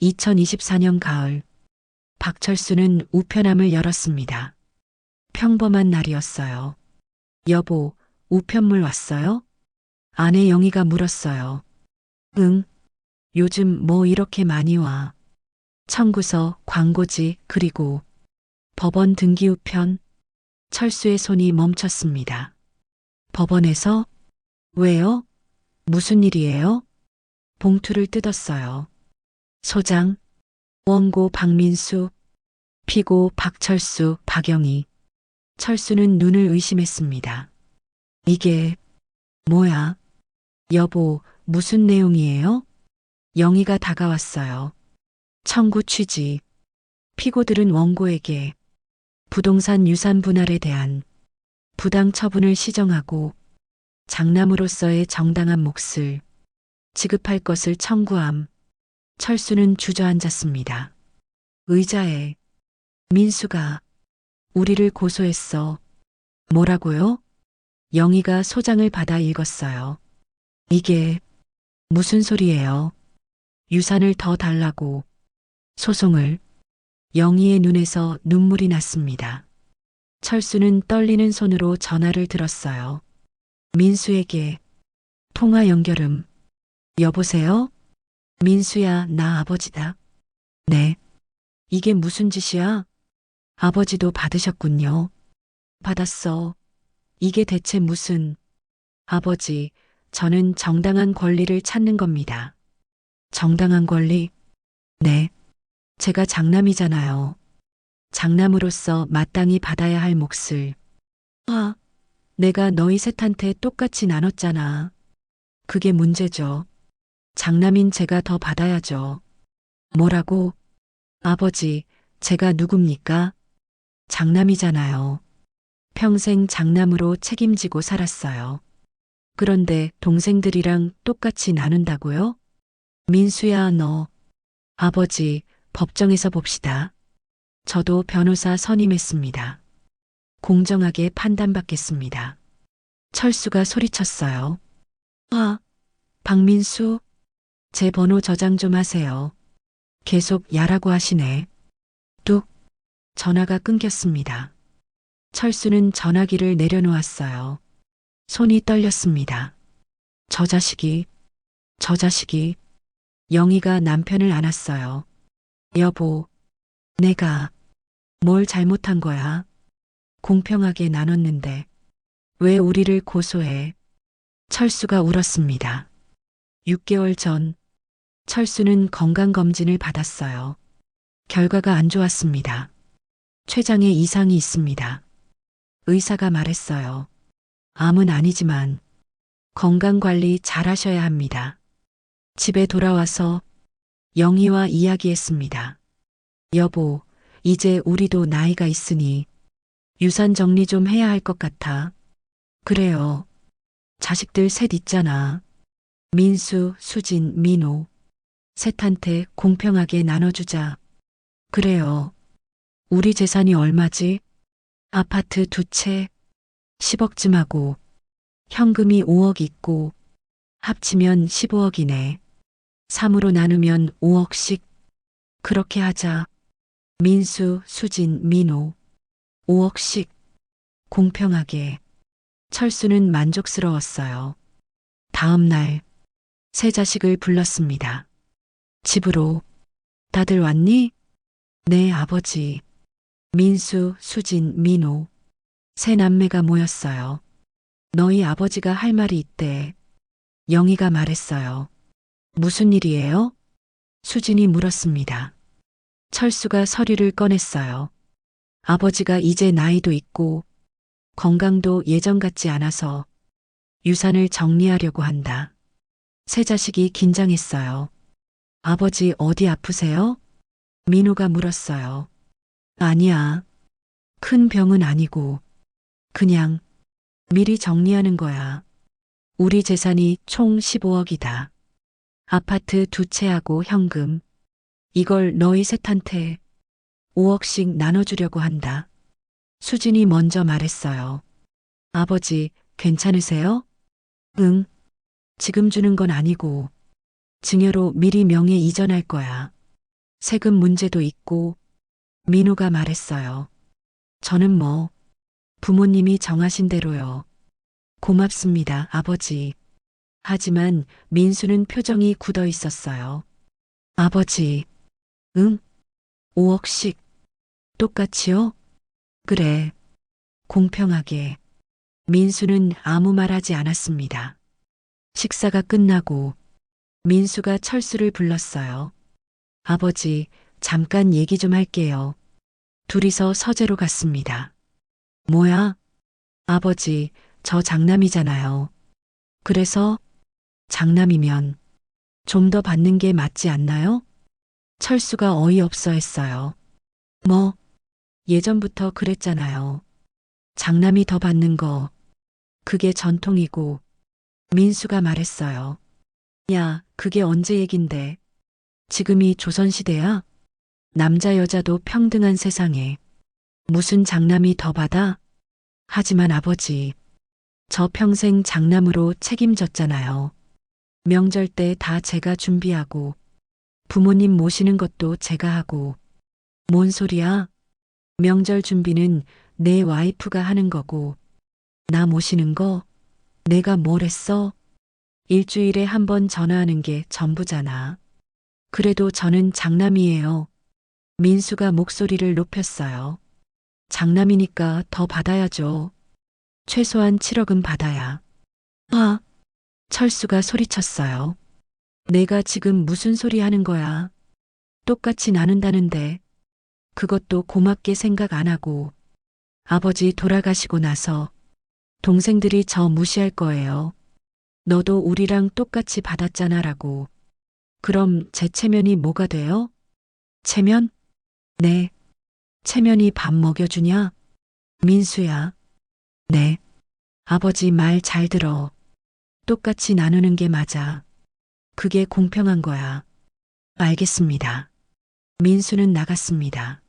2024년 가을, 박철수는 우편함을 열었습니다. 평범한 날이었어요. 여보, 우편물 왔어요? 아내 영희가 물었어요. 응, 요즘 뭐 이렇게 많이 와. 청구서, 광고지, 그리고 법원 등기 우편. 철수의 손이 멈췄습니다. 법원에서? 왜요? 무슨 일이에요? 봉투를 뜯었어요. 소장, 원고 박민수, 피고 박철수, 박영희. 철수는 눈을 의심했습니다. 이게 뭐야? 여보, 무슨 내용이에요? 영희가 다가왔어요. 청구 취지. 피고들은 원고에게 부동산 유산 분할에 대한 부당 처분을 시정하고 장남으로서의 정당한 몫을 지급할 것을 청구함. 철수는 주저앉았습니다. 의자에 민수가 우리를 고소했어. 뭐라고요? 영희가 소장을 받아 읽었어요. 이게 무슨 소리예요? 유산을 더 달라고 소송을. 영희의 눈에서 눈물이 났습니다. 철수는 떨리는 손으로 전화를 들었어요. 민수에게 통화 연결음. 여보세요? 민수야, 나 아버지다. 네. 이게 무슨 짓이야? 아버지도 받으셨군요. 받았어. 이게 대체 무슨... 아버지, 저는 정당한 권리를 찾는 겁니다. 정당한 권리? 네. 제가 장남이잖아요. 장남으로서 마땅히 받아야 할 몫을. 아, 내가 너희 셋한테 똑같이 나눴잖아. 그게 문제죠. 장남인 제가 더 받아야죠. 뭐라고? 아버지, 제가 누굽니까? 장남이잖아요. 평생 장남으로 책임지고 살았어요. 그런데 동생들이랑 똑같이 나눈다고요? 민수야, 너. 아버지, 법정에서 봅시다. 저도 변호사 선임했습니다. 공정하게 판단받겠습니다. 철수가 소리쳤어요. 아, 박민수, 제 번호 저장 좀 하세요. 계속 야라고 하시네. 뚝, 전화가 끊겼습니다. 철수는 전화기를 내려놓았어요. 손이 떨렸습니다. 저 자식이, 영희가 남편을 안았어요. 여보, 내가 뭘 잘못한 거야? 공평하게 나눴는데 왜 우리를 고소해? 철수가 울었습니다. 6개월 전 철수는 건강검진을 받았어요. 결과가 안 좋았습니다. 췌장에 이상이 있습니다. 의사가 말했어요. 암은 아니지만 건강관리 잘 하셔야 합니다. 집에 돌아와서 영희와 이야기했습니다. 여보, 이제 우리도 나이가 있으니 유산 정리 좀 해야 할 것 같아. 그래요. 자식들 셋 있잖아. 민수, 수진, 민호. 셋한테 공평하게 나눠주자. 그래요. 우리 재산이 얼마지? 아파트 2채 10억쯤 하고 현금이 5억 있고 합치면 15억이네. 3으로 나누면 5억씩. 그렇게 하자. 민수, 수진, 민호. 5억씩. 공평하게. 철수는 만족스러웠어요. 다음 날 세 자식을 불렀습니다. 집으로. 다들 왔니? 네, 아버지. 민수, 수진, 민호. 세 남매가 모였어요. 너희 아버지가 할 말이 있대. 영희가 말했어요. 무슨 일이에요? 수진이 물었습니다. 철수가 서류를 꺼냈어요. 아버지가 이제 나이도 있고 건강도 예전 같지 않아서 유산을 정리하려고 한다. 세 자식이 긴장했어요. 아버지 어디 아프세요? 민호가 물었어요. 아니야. 큰 병은 아니고 그냥 미리 정리하는 거야. 우리 재산이 총 15억이다. 아파트 2채하고 현금. 이걸 너희 셋한테 5억씩 나눠주려고 한다. 수진이 먼저 말했어요. 아버지, 괜찮으세요? 응. 지금 주는 건 아니고 증여로 미리 명예 이전할 거야. 세금 문제도 있고 민우가 말했어요. 저는 뭐 부모님이 정하신 대로요. 고맙습니다, 아버지. 하지만 민수는 표정이 굳어 있었어요. 아버지, 응? 5억씩 똑같이요? 그래, 공평하게. 민수는 아무 말 하지 않았습니다. 식사가 끝나고 민수가 철수를 불렀어요. 아버지, 잠깐 얘기 좀 할게요. 둘이서 서재로 갔습니다. 뭐야? 아버지, 저 장남이잖아요. 그래서 장남이면 좀 더 받는 게 맞지 않나요? 철수가 어이없어 했어요. 뭐, 예전부터 그랬잖아요. 장남이 더 받는 거, 그게 전통이고, 민수가 말했어요. 야, 그게 언제 얘긴데. 지금이 조선시대야? 남자 여자도 평등한 세상에. 무슨 장남이 더 받아? 하지만 아버지, 저 평생 장남으로 책임졌잖아요. 명절 때 다 제가 준비하고, 부모님 모시는 것도 제가 하고. 뭔 소리야? 명절 준비는 내 와이프가 하는 거고, 나 모시는 거 내가 뭘 했어? 일주일에 한 번 전화하는 게 전부잖아. 그래도 저는 장남이에요. 민수가 목소리를 높였어요. 장남이니까 더 받아야죠. 최소한 7억은 받아야. 아, 철수가 소리쳤어요. 내가 지금 무슨 소리 하는 거야? 똑같이 나눈다는데. 그것도 고맙게 생각 안 하고. 아버지 돌아가시고 나서 동생들이 저 무시할 거예요. 너도 우리랑 똑같이 받았잖아라고. 그럼 제 체면이 뭐가 돼요? 체면? 네. 체면이 밥 먹여주냐? 민수야. 네. 아버지 말 잘 들어. 똑같이 나누는 게 맞아. 그게 공평한 거야. 알겠습니다. 민수는 나갔습니다.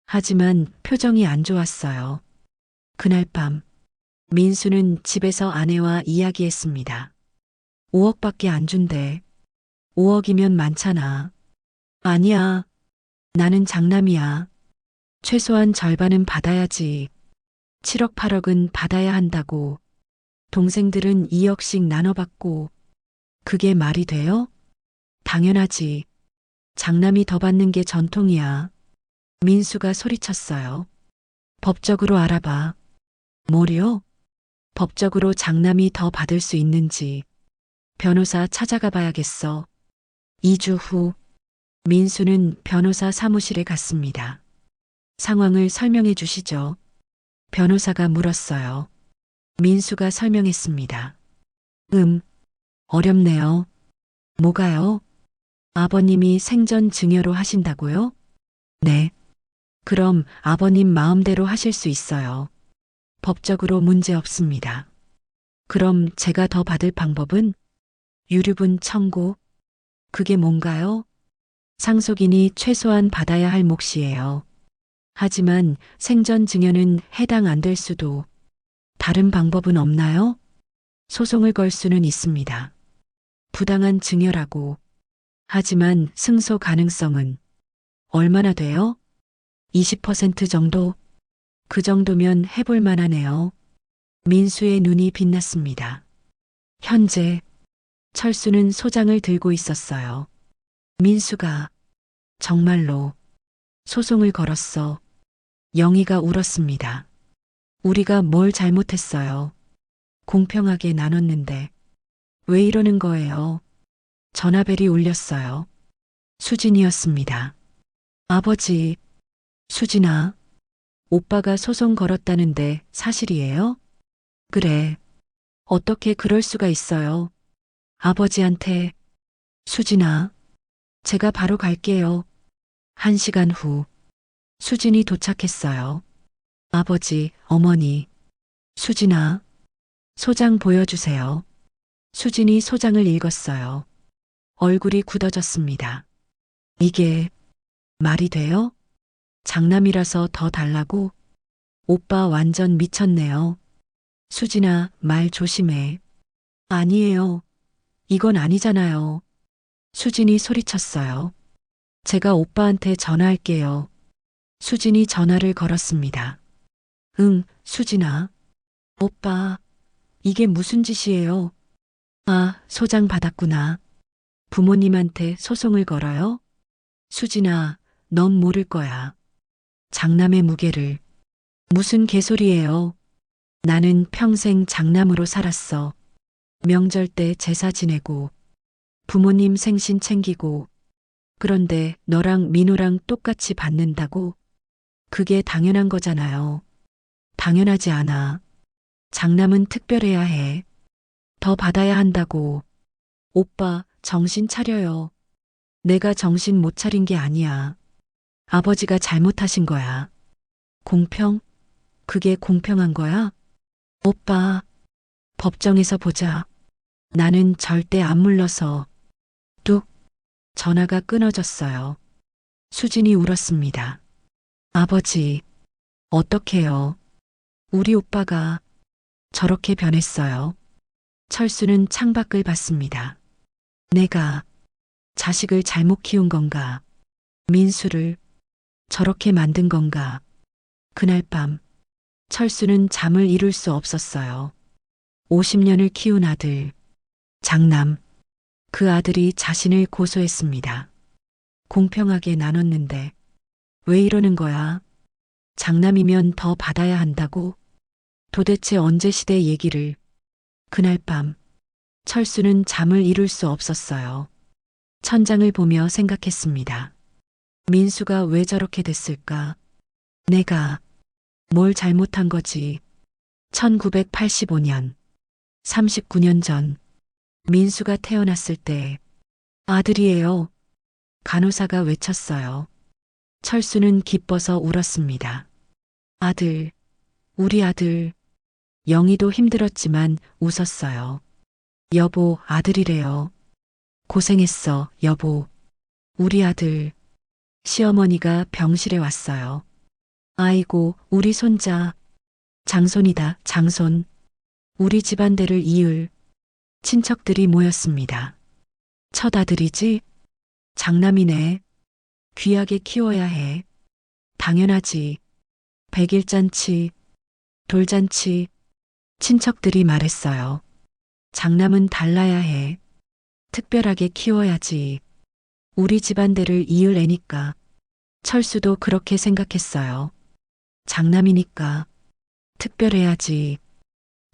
하지만 표정이 안 좋았어요. 그날 밤, 민수는 집에서 아내와 이야기했습니다. 5억밖에 안 준대. 5억이면 많잖아. 아니야. 나는 장남이야. 최소한 절반은 받아야지. 7억, 8억은 받아야 한다고. 동생들은 2억씩 나눠받고. 그게 말이 돼요? 당연하지. 장남이 더 받는 게 전통이야. 민수가 소리쳤어요. 법적으로 알아봐. 뭐요? 법적으로 장남이 더 받을 수 있는지. 변호사 찾아가 봐야겠어. 2주 후, 민수는 변호사 사무실에 갔습니다. 상황을 설명해 주시죠. 변호사가 물었어요. 민수가 설명했습니다. 어렵네요. 뭐가요? 아버님이 생전 증여로 하신다고요? 네. 그럼 아버님 마음대로 하실 수 있어요. 법적으로 문제 없습니다. 그럼 제가 더 받을 방법은? 유류분 청구. 그게 뭔가요? 상속인이 최소한 받아야 할 몫이에요. 하지만 생전 증여는 해당 안 될 수도. 다른 방법은 없나요? 소송을 걸 수는 있습니다. 부당한 증여라고. 하지만 승소 가능성은 얼마나 돼요? 20% 정도? 그 정도면 해볼 만하네요. 민수의 눈이 빛났습니다. 현재 철수는 소장을 들고 있었어요. 민수가 정말로 소송을 걸었어. 영희가 울었습니다. 우리가 뭘 잘못했어요. 공평하게 나눴는데 왜 이러는 거예요? 전화벨이 울렸어요. 수진이었습니다. 아버지, 수진아, 오빠가 소송 걸었다는데 사실이에요? 그래. 어떻게 그럴 수가 있어요? 아버지한테, 수진아, 제가 바로 갈게요. 1시간 후, 수진이 도착했어요. 아버지, 어머니, 수진아, 소장 보여주세요. 수진이 소장을 읽었어요. 얼굴이 굳어졌습니다. 이게 말이 돼요? 장남이라서 더 달라고? 오빠 완전 미쳤네요. 수진아, 말 조심해. 아니에요. 이건 아니잖아요. 수진이 소리쳤어요. 제가 오빠한테 전화할게요. 수진이 전화를 걸었습니다. 응, 수진아. 오빠, 이게 무슨 짓이에요? 아, 소장 받았구나. 부모님한테 소송을 걸어요? 수진아, 넌 모를 거야. 장남의 무게를. 무슨 개소리예요? 나는 평생 장남으로 살았어. 명절 때 제사 지내고, 부모님 생신 챙기고, 그런데 너랑 민호랑 똑같이 받는다고? 그게 당연한 거잖아요. 당연하지 않아. 장남은 특별해야 해. 더 받아야 한다고. 오빠, 정신 차려요. 내가 정신 못 차린 게 아니야. 아버지가 잘못하신 거야. 공평? 그게 공평한 거야? 오빠, 법정에서 보자. 나는 절대 안 물러서. 뚝, 전화가 끊어졌어요. 수진이 울었습니다. 아버지, 어떡해요? 우리 오빠가 저렇게 변했어요. 철수는 창밖을 봤습니다. 내가 자식을 잘못 키운 건가? 민수를 저렇게 만든 건가? 그날 밤 철수는 잠을 이룰 수 없었어요. 50년을 키운 아들, 장남, 그 아들이 자신을 고소했습니다. 공평하게 나눴는데 왜 이러는 거야? 장남이면 더 받아야 한다고? 도대체 언제 시대 얘기를? 그날 밤 철수는 잠을 이룰 수 없었어요. 천장을 보며 생각했습니다. 민수가 왜 저렇게 됐을까? 내가 뭘 잘못한 거지? 1985년, 39년 전, 민수가 태어났을 때, 아들이에요. 간호사가 외쳤어요. 철수는 기뻐서 울었습니다. 아들, 우리 아들. 영희도 힘들었지만 웃었어요. 여보, 아들이래요. 고생했어, 여보. 우리 아들. 시어머니가 병실에 왔어요. 아이고, 우리 손자. 장손이다, 장손. 우리 집안대를 이을 친척들이 모였습니다. 첫 아들이지? 장남이네. 귀하게 키워야 해. 당연하지. 백일잔치, 돌잔치, 친척들이 말했어요. 장남은 달라야 해. 특별하게 키워야지. 우리 집안대를 이을 애니까. 철수도 그렇게 생각했어요. 장남이니까. 특별해야지.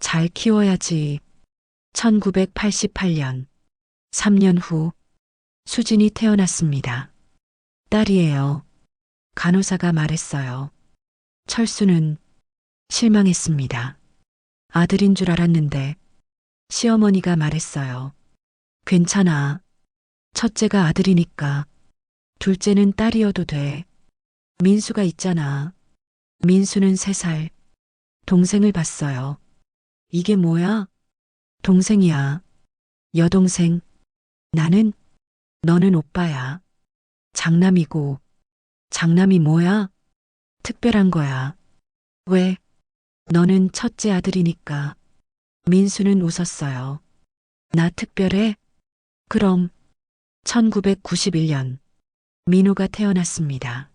잘 키워야지. 1988년, 3년 후, 수진이 태어났습니다. 딸이에요. 간호사가 말했어요. 철수는 실망했습니다. 아들인 줄 알았는데, 시어머니가 말했어요. 괜찮아. 첫째가 아들이니까. 둘째는 딸이어도 돼. 민수가 있잖아. 민수는 3살. 동생을 봤어요. 이게 뭐야? 동생이야. 여동생. 나는? 너는 오빠야. 장남이고. 장남이 뭐야? 특별한 거야. 왜? 너는 첫째 아들이니까. 민수는 웃었어요. 나 특별해? 그럼. 1991년. 민호가 태어났습니다.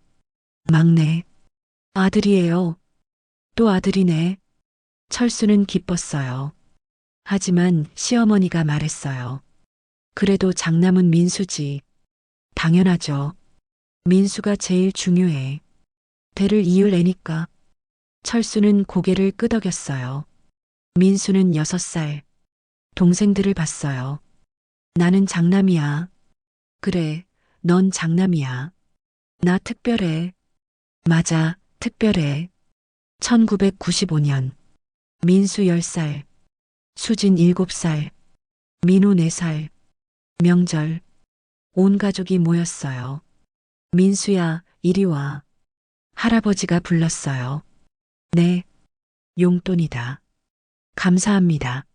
막내. 아들이에요. 또 아들이네. 철수는 기뻤어요. 하지만 시어머니가 말했어요. 그래도 장남은 민수지. 당연하죠. 민수가 제일 중요해. 대를 이을 애니까. 철수는 고개를 끄덕였어요. 민수는 6살. 동생들을 봤어요. 나는 장남이야. 그래, 넌 장남이야. 나 특별해. 맞아, 특별해. 1995년. 민수 10살. 수진 7살. 민호 4살. 명절. 온 가족이 모였어요. 민수야, 이리 와. 할아버지가 불렀어요. 네. 용돈이다. 감사합니다.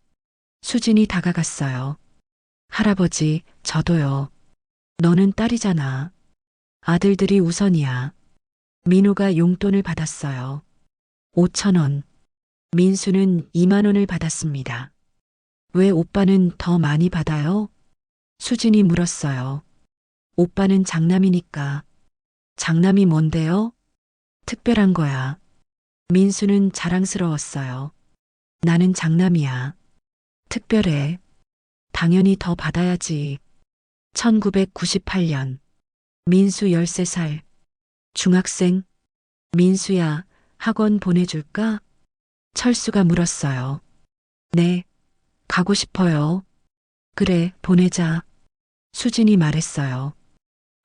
수진이 다가갔어요. 할아버지, 저도요. 너는 딸이잖아. 아들들이 우선이야. 민호가 용돈을 받았어요. 5,000원. 민수는 2만 원을 받았습니다. 왜 오빠는 더 많이 받아요? 수진이 물었어요. 오빠는 장남이니까. 장남이 뭔데요? 특별한 거야. 민수는 자랑스러웠어요. 나는 장남이야. 특별해. 당연히 더 받아야지. 1998년. 민수 13살. 중학생. 민수야, 학원 보내줄까? 철수가 물었어요. 네, 가고 싶어요. 그래, 보내자. 수진이 말했어요.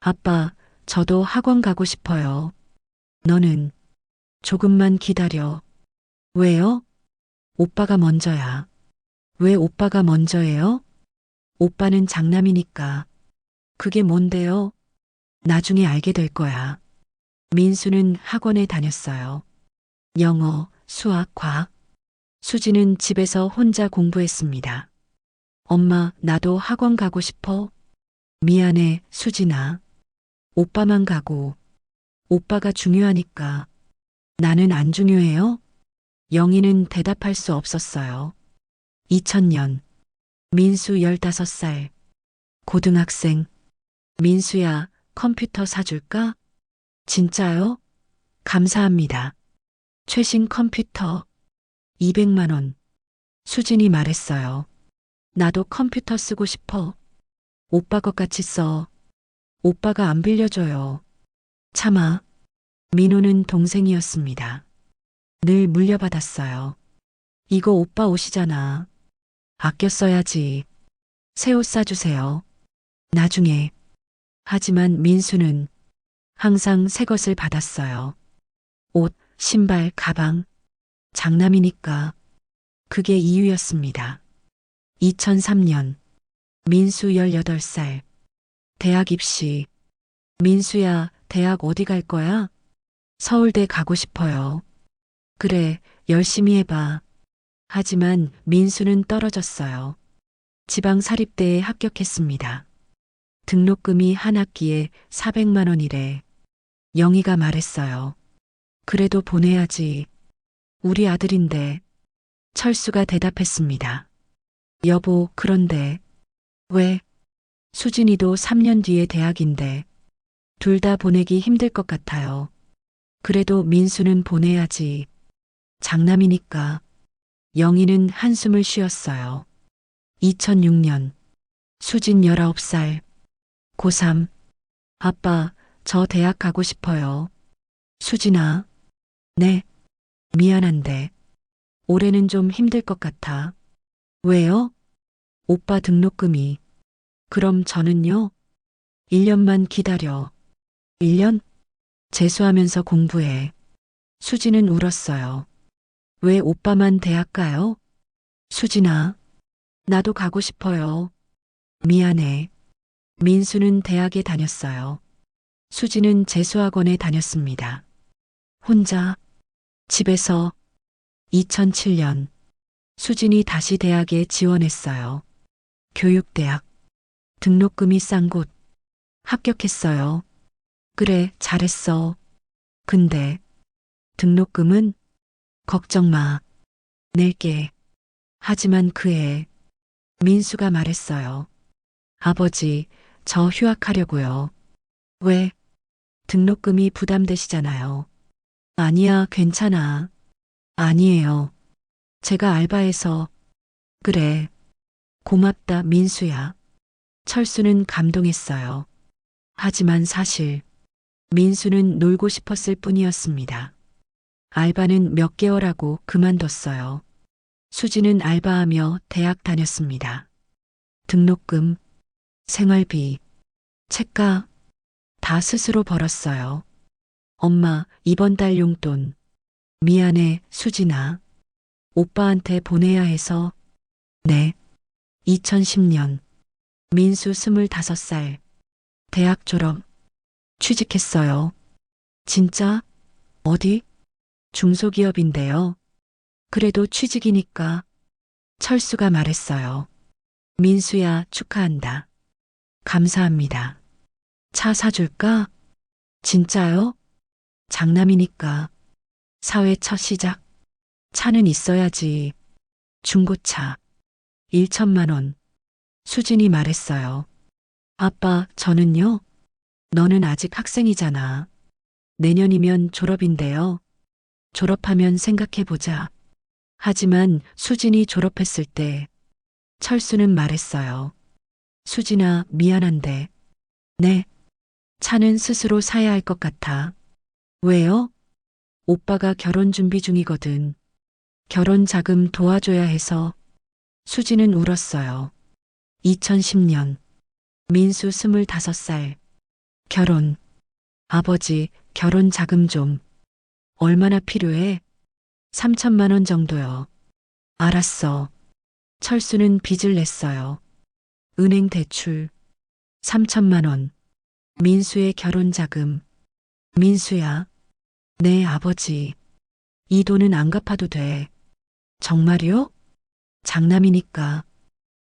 아빠, 저도 학원 가고 싶어요. 너는 조금만 기다려. 왜요? 오빠가 먼저야. 왜 오빠가 먼저예요? 오빠는 장남이니까. 그게 뭔데요? 나중에 알게 될 거야. 민수는 학원에 다녔어요. 영어, 수학, 과학. 수지는 집에서 혼자 공부했습니다. 엄마, 나도 학원 가고 싶어. 미안해, 수진아. 오빠만 가고. 오빠가 중요하니까. 나는 안 중요해요? 영희는 대답할 수 없었어요. 2000년. 민수 15살. 고등학생. 민수야, 컴퓨터 사줄까? 진짜요? 감사합니다. 최신 컴퓨터. 200만 원. 수진이 말했어요. 나도 컴퓨터 쓰고 싶어. 오빠 것 같이 써. 오빠가 안 빌려줘요. 참아. 민호는 동생이었습니다. 늘 물려받았어요. 이거 오빠 옷이잖아. 아껴 써야지. 새 옷 사주세요. 나중에. 하지만 민수는 항상 새 것을 받았어요. 옷, 신발, 가방. 장남이니까. 그게 이유였습니다. 2003년. 민수 18살. 대학 입시. 민수야, 대학 어디 갈 거야? 서울대 가고 싶어요. 그래, 열심히 해봐. 하지만 민수는 떨어졌어요. 지방 사립대에 합격했습니다. 등록금이 한 학기에 400만 원이래. 영희가 말했어요. 그래도 보내야지. 우리 아들인데. 철수가 대답했습니다. 여보, 그런데. 왜? 수진이도 3년 뒤에 대학인데. 둘 다 보내기 힘들 것 같아요. 그래도 민수는 보내야지. 장남이니까. 영희는 한숨을 쉬었어요. 2006년. 수진 19살. 고3. 아빠, 저 대학 가고 싶어요. 수진아. 네. 미안한데. 올해는 좀 힘들 것 같아. 왜요? 오빠 등록금이. 그럼 저는요? 1년만 기다려. 1년? 재수하면서 공부해. 수진은 울었어요. 왜 오빠만 대학 가요? 수진아. 나도 가고 싶어요. 미안해. 민수는 대학에 다녔어요. 수지는 재수학원에 다녔습니다. 혼자, 집에서. 2007년. 수진이 다시 대학에 지원했어요. 교육대학. 등록금이 싼 곳. 합격했어요. 그래, 잘했어. 근데, 등록금은? 걱정 마. 낼게. 하지만 그해, 민수가 말했어요. 아버지, 저 휴학하려고요. 왜? 등록금이 부담되시잖아요. 아니야, 괜찮아. 아니에요. 제가 알바해서. 그래. 고맙다, 민수야. 철수는 감동했어요. 하지만 사실, 민수는 놀고 싶었을 뿐이었습니다. 알바는 몇 개월 하고 그만뒀어요. 수지는 알바하며 대학 다녔습니다. 등록금, 생활비, 책가 다 스스로 벌었어요. 엄마, 이번 달 용돈. 미안해, 수진아. 오빠한테 보내야 해서. 네. 2010년. 민수 25살. 대학 졸업. 취직했어요. 진짜? 어디? 중소기업인데요. 그래도 취직이니까. 철수가 말했어요. 민수야, 축하한다. 감사합니다. 차 사줄까? 진짜요? 장남이니까. 사회 첫 시작. 차는 있어야지. 중고차. 1천만 원. 수진이 말했어요. 아빠, 저는요? 너는 아직 학생이잖아. 내년이면 졸업인데요. 졸업하면 생각해보자. 하지만 수진이 졸업했을 때 철수는 말했어요. 수진아, 미안한데. 네. 차는 스스로 사야 할 것 같아. 왜요? 오빠가 결혼 준비 중이거든. 결혼 자금 도와줘야 해서. 수진은 울었어요. 2010년. 민수 25살. 결혼. 아버지, 결혼 자금 좀. 얼마나 필요해? 3천만 원 정도요. 알았어. 철수는 빚을 냈어요. 은행 대출. 3천만 원. 민수의 결혼 자금. 민수야. 네, 아버지. 이 돈은 안 갚아도 돼. 정말요? 장남이니까.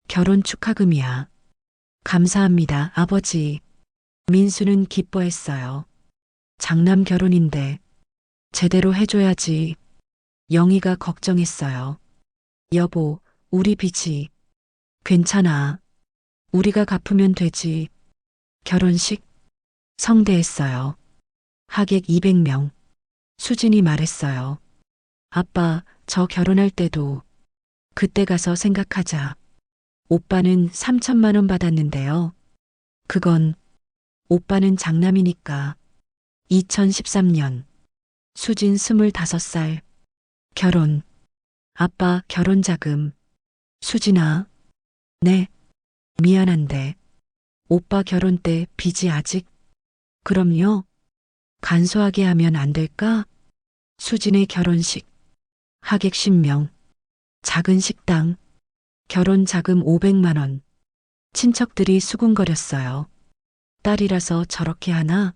결혼 축하금이야. 감사합니다, 아버지. 민수는 기뻐했어요. 장남 결혼인데 제대로 해줘야지. 영희가 걱정했어요. 여보, 우리 빚이. 괜찮아. 우리가 갚으면 되지. 결혼식 성대했어요. 하객 200명. 수진이 말했어요. 아빠, 저 결혼할 때도 그때 가서 생각하자. 오빠는 3천만 원 받았는데요. 그건 오빠는 장남이니까. 2013년. 수진 25살. 결혼. 아빠 결혼 자금. 수진아. 네. 미안한데. 오빠 결혼 때 빚이 아직. 그럼요. 간소하게 하면 안 될까? 수진의 결혼식. 하객 10명. 작은 식당. 결혼 자금 500만 원. 친척들이 수군거렸어요. 딸이라서 저렇게 하나?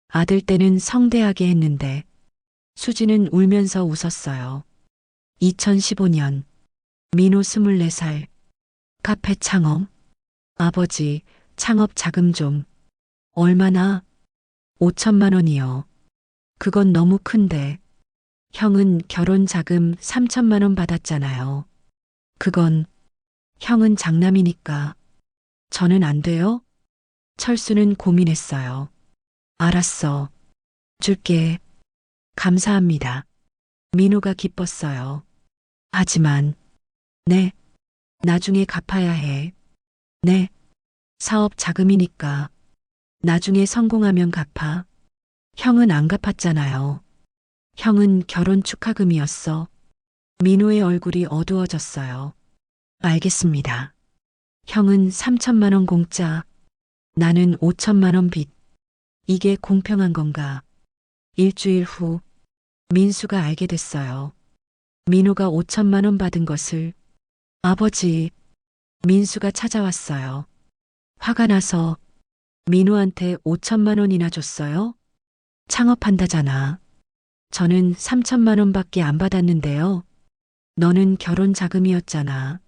아들 때는 성대하게 했는데. 수진은 울면서 웃었어요. 2015년. 민호 24살. 카페 창업. 아버지, 창업 자금 좀. 얼마나? 5천만 원이요. 그건 너무 큰데. 형은 결혼 자금 3천만 원 받았잖아요. 그건 형은 장남이니까. 저는 안 돼요? 철수는 고민했어요. 알았어. 줄게. 감사합니다. 민호가 기뻤어요. 하지만, 네, 나중에 갚아야 해. 네, 사업 자금이니까. 나중에 성공하면 갚아. 형은 안 갚았잖아요. 형은 결혼 축하금이었어. 민호의 얼굴이 어두워졌어요. 알겠습니다. 형은 3천만 원 공짜. 나는 5천만 원 빚. 이게 공평한 건가? 일주일 후 민수가 알게 됐어요. 민호가 5천만 원 받은 것을. 아버지, 민수가 찾아왔어요. 화가 나서 민호한테 5천만 원이나 줬어요? 창업한다잖아. 저는 3천만 원밖에 안 받았는데요. 너는 결혼 자금이었잖아.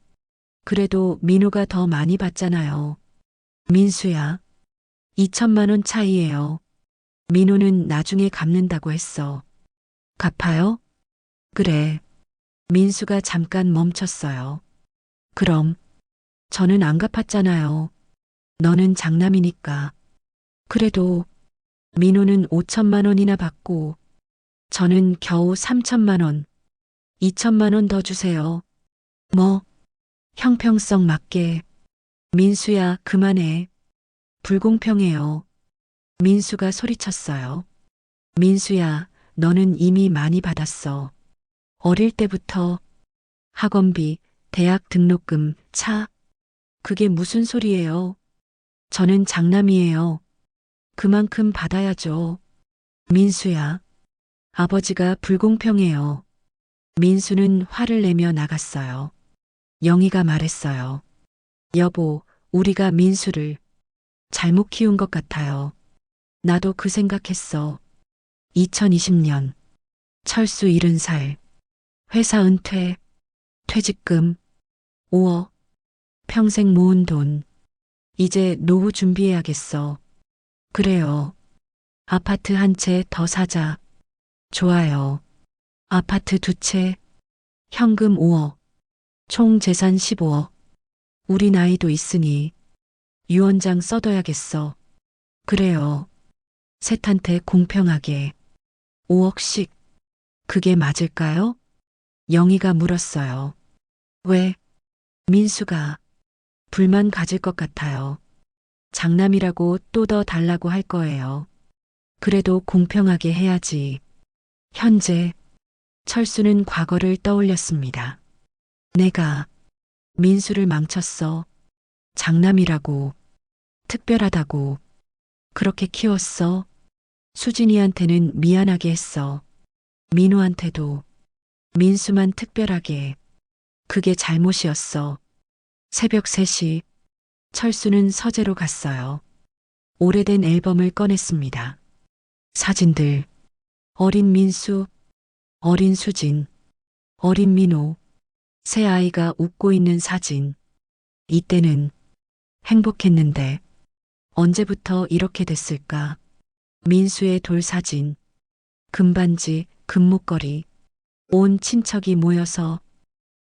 그래도 민호가 더 많이 받잖아요. 민수야, 2천만 원 차이예요. 민호는 나중에 갚는다고 했어. 갚아요? 그래. 민수가 잠깐 멈췄어요. 그럼, 저는 안 갚았잖아요. 너는 장남이니까. 그래도, 민호는 5천만 원이나 받고, 저는 겨우 3천만 원, 2천만 원 더 주세요. 뭐, 형평성 맞게. 민수야, 그만해. 불공평해요. 민수가 소리쳤어요. 민수야, 너는 이미 많이 받았어. 어릴 때부터 학원비, 대학 등록금, 차. 그게 무슨 소리예요? 저는 장남이에요. 그만큼 받아야죠. 민수야, 아버지가 불공평해요. 민수는 화를 내며 나갔어요. 영희가 말했어요. 여보, 우리가 민수를 잘못 키운 것 같아요. 나도 그 생각했어. 2020년. 철수 70살. 회사 은퇴. 퇴직금 5억. 평생 모은 돈. 이제 노후 준비해야겠어. 그래요. 아파트 한 채 더 사자. 좋아요. 아파트 2채. 현금 5억. 총 재산 15억. 우리 나이도 있으니 유언장 써둬야겠어. 그래요. 셋한테 공평하게 5억씩. 그게 맞을까요? 영희가 물었어요. 왜? 민수가 불만 가질 것 같아요. 장남이라고 또 더 달라고 할 거예요. 그래도 공평하게 해야지. 현재 철수는 과거를 떠올렸습니다. 내가 민수를 망쳤어. 장남이라고, 특별하다고, 그렇게 키웠어. 수진이한테는 미안하게 했어. 민우한테도, 민수만 특별하게. 그게 잘못이었어. 새벽 3시, 철수는 서재로 갔어요. 오래된 앨범을 꺼냈습니다. 사진들, 어린 민수, 어린 수진, 어린 민호, 새 아이가 웃고 있는 사진. 이때는 행복했는데 언제부터 이렇게 됐을까? 민수의 돌 사진, 금반지, 금목걸이, 온 친척이 모여서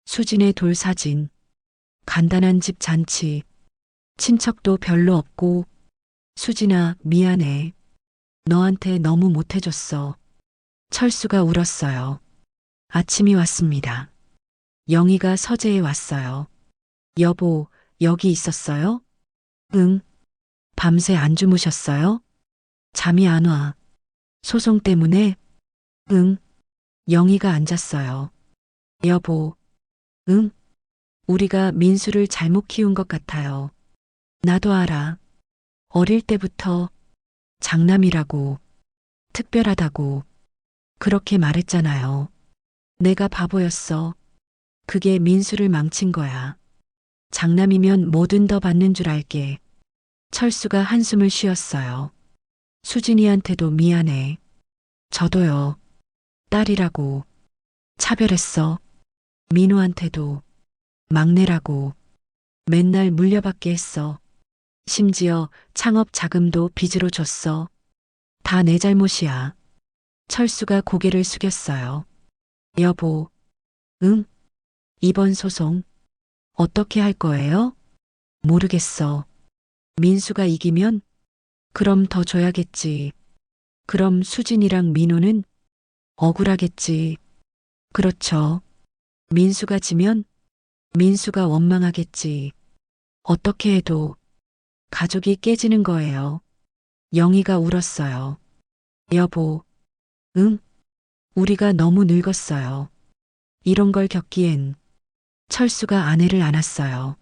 수진의 돌 사진, 간단한 집 잔치, 친척도 별로 없고 수진아 미안해. 너한테 너무 못해줬어. 철수가 울었어요. 아침이 왔습니다. 영희가 서재에 왔어요. 여보, 여기 있었어요? 응. 밤새 안 주무셨어요? 잠이 안 와. 소송 때문에? 응. 영희가 앉았어요. 여보, 응? 우리가 민수를 잘못 키운 것 같아요. 나도 알아. 어릴 때부터 장남이라고, 특별하다고, 그렇게 말했잖아요. 내가 바보였어. 그게 민수를 망친 거야. 장남이면 뭐든 더 받는 줄 알게. 철수가 한숨을 쉬었어요. 수진이한테도 미안해. 저도요. 딸이라고. 차별했어. 민우한테도. 막내라고. 맨날 물려받게 했어. 심지어 창업 자금도 빚으로 줬어. 다 내 잘못이야. 철수가 고개를 숙였어요. 여보, 응? 이번 소송 어떻게 할 거예요? 모르겠어. 민수가 이기면? 그럼 더 줘야겠지. 그럼 수진이랑 민호는 억울하겠지. 그렇죠. 민수가 지면 민수가 원망하겠지. 어떻게 해도 가족이 깨지는 거예요. 영희가 울었어요. 여보, 응? 우리가 너무 늙었어요. 이런 걸 겪기엔. 철수가 아내를 안았어요.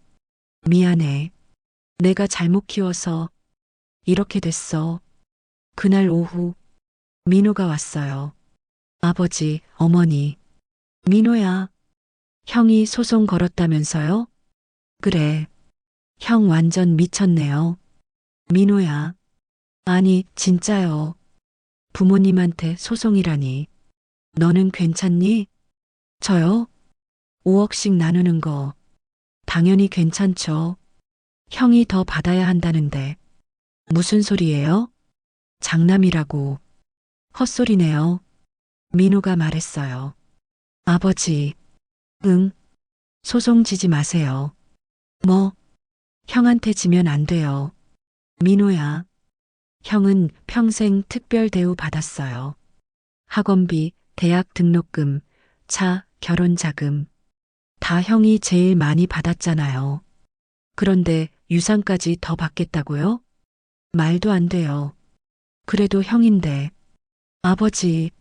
미안해. 내가 잘못 키워서 이렇게 됐어. 그날 오후 민호가 왔어요. 아버지, 어머니. 민호야, 형이 소송 걸었다면서요? 그래. 형 완전 미쳤네요. 민호야. 아니, 진짜요. 부모님한테 소송이라니. 너는 괜찮니? 저요? 5억씩 나누는 거. 당연히 괜찮죠. 형이 더 받아야 한다는데. 무슨 소리예요? 장남이라고. 헛소리네요. 민호가 말했어요. 아버지. 응. 소송 지지 마세요. 뭐? 형한테 지면 안 돼요. 민호야. 형은 평생 특별 대우 받았어요. 학원비, 대학 등록금, 차, 결혼 자금. 다 형이 제일 많이 받았잖아요. 그런데 유산까지 더 받겠다고요? 말도 안 돼요. 그래도 형인데. 아버지.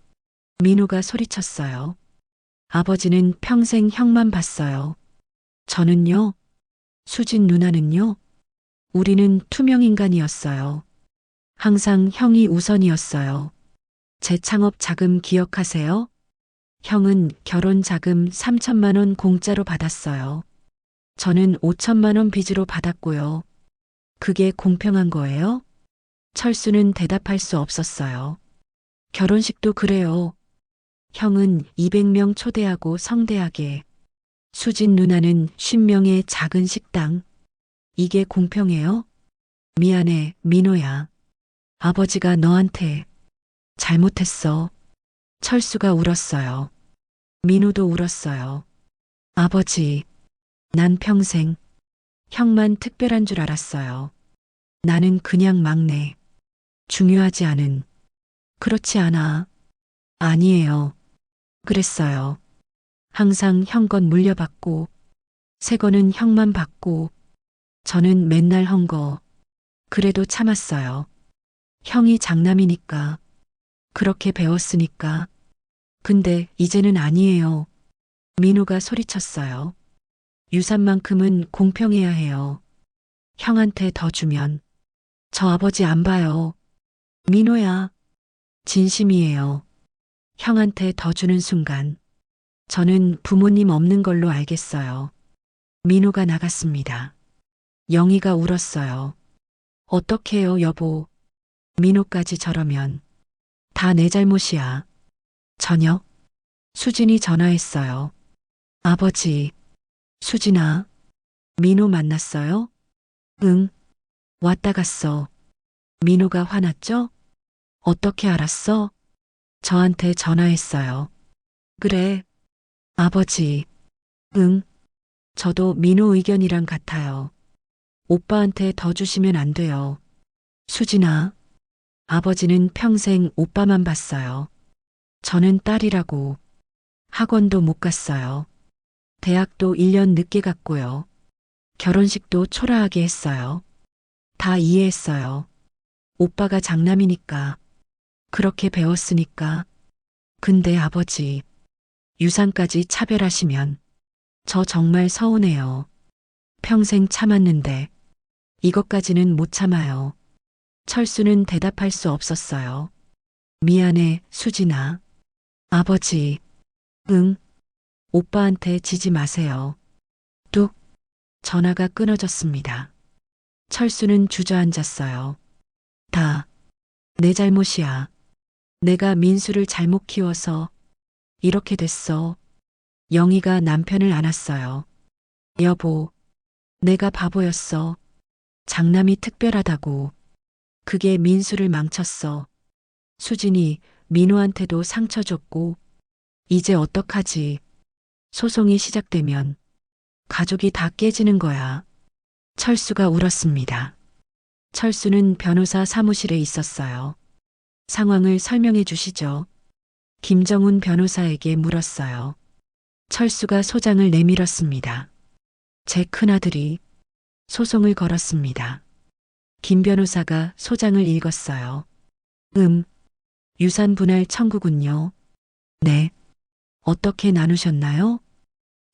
민호가 소리쳤어요. 아버지는 평생 형만 봤어요. 저는요? 수진 누나는요? 우리는 투명 인간이었어요. 항상 형이 우선이었어요. 제 창업 자금 기억하세요? 형은 결혼 자금 3천만 원 공짜로 받았어요. 저는 5천만 원 빚으로 받았고요. 그게 공평한 거예요? 철수는 대답할 수 없었어요. 결혼식도 그래요. 형은 200명 초대하고 성대하게. 수진 누나는 50명의 작은 식당. 이게 공평해요? 미안해, 민호야. 아버지가 너한테 잘못했어. 철수가 울었어요. 민호도 울었어요. 아버지, 난 평생 형만 특별한 줄 알았어요. 나는 그냥 막내. 중요하지 않은, 그렇지 않아. 아니에요. 그랬어요. 항상 형 건 물려받고, 새 거는 형만 받고, 저는 맨날 헝거. 그래도 참았어요. 형이 장남이니까. 그렇게 배웠으니까. 근데 이제는 아니에요. 민호가 소리쳤어요. 유산만큼은 공평해야 해요. 형한테 더 주면. 저 아버지 안 봐요. 민호야. 진심이에요. 형한테 더 주는 순간. 저는 부모님 없는 걸로 알겠어요. 민호가 나갔습니다. 영희가 울었어요. 어떡해요, 여보. 민호까지 저러면. 다 내 잘못이야. 저녁, 수진이 전화했어요. 아버지, 수진아, 민호 만났어요? 응, 왔다 갔어. 민호가 화났죠? 어떻게 알았어? 저한테 전화했어요. 그래, 아버지. 응, 저도 민호 의견이랑 같아요. 오빠한테 더 주시면 안 돼요. 수진아, 아버지는 평생 오빠만 봤어요. 저는 딸이라고. 학원도 못 갔어요. 대학도 1년 늦게 갔고요. 결혼식도 초라하게 했어요. 다 이해했어요. 오빠가 장남이니까. 그렇게 배웠으니까. 근데 아버지, 유산까지 차별하시면 저 정말 서운해요. 평생 참았는데 이것까지는 못 참아요. 철수는 대답할 수 없었어요. 미안해, 수진아. 아버지, 응, 오빠한테 지지 마세요. 뚝, 전화가 끊어졌습니다. 철수는 주저앉았어요. 다 내 잘못이야. 내가 민수를 잘못 키워서 이렇게 됐어. 영희가 남편을 안았어요. 여보, 내가 바보였어. 장남이 특별하다고. 그게 민수를 망쳤어. 수진이 민호한테도 상처 줬고, 이제 어떡하지? 소송이 시작되면 가족이 다 깨지는 거야. 철수가 울었습니다. 철수는 변호사 사무실에 있었어요. 상황을 설명해 주시죠. 김정훈 변호사에게 물었어요. 철수가 소장을 내밀었습니다. 제 큰아들이 소송을 걸었습니다. 김 변호사가 소장을 읽었어요. 유산 분할 청구군요. 네. 어떻게 나누셨나요?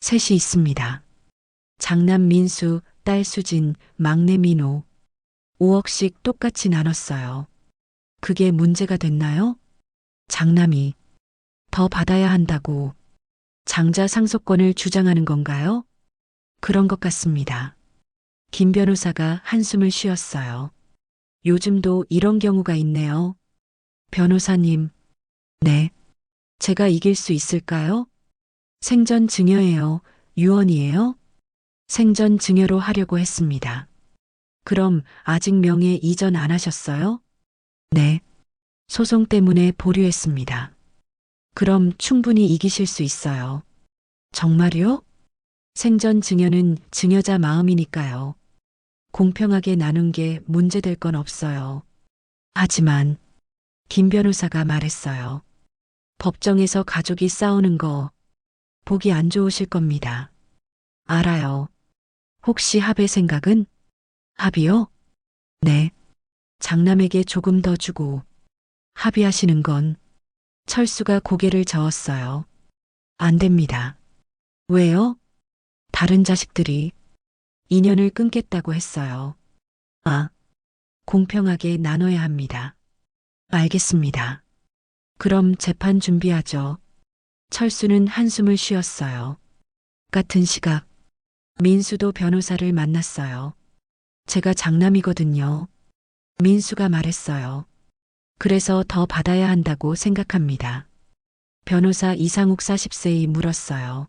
셋이 있습니다. 장남 민수, 딸 수진, 막내 민호. 5억씩 똑같이 나눴어요. 그게 문제가 됐나요? 장남이 더 받아야 한다고 장자 상속권을 주장하는 건가요? 그런 것 같습니다. 김 변호사가 한숨을 쉬었어요. 요즘도 이런 경우가 있네요. 변호사님, 네. 제가 이길 수 있을까요? 생전 증여예요. 유언이에요? 생전 증여로 하려고 했습니다. 그럼 아직 명예 이전 안 하셨어요? 네. 소송 때문에 보류했습니다. 그럼 충분히 이기실 수 있어요. 정말요? 생전 증여는 증여자 마음이니까요. 공평하게 나눈 게 문제될 건 없어요. 하지만 김 변호사가 말했어요. 법정에서 가족이 싸우는 거 보기 안 좋으실 겁니다. 알아요. 혹시 합의 생각은? 합의요? 네. 장남에게 조금 더 주고 합의하시는 건 철수가 고개를 저었어요. 안 됩니다. 왜요? 다른 자식들이 인연을 끊겠다고 했어요. 아, 공평하게 나눠야 합니다. 알겠습니다. 그럼 재판 준비하죠. 철수는 한숨을 쉬었어요. 같은 시각, 민수도 변호사를 만났어요. 제가 장남이거든요. 민수가 말했어요. 그래서 더 받아야 한다고 생각합니다. 변호사 이상욱 40세이 물었어요.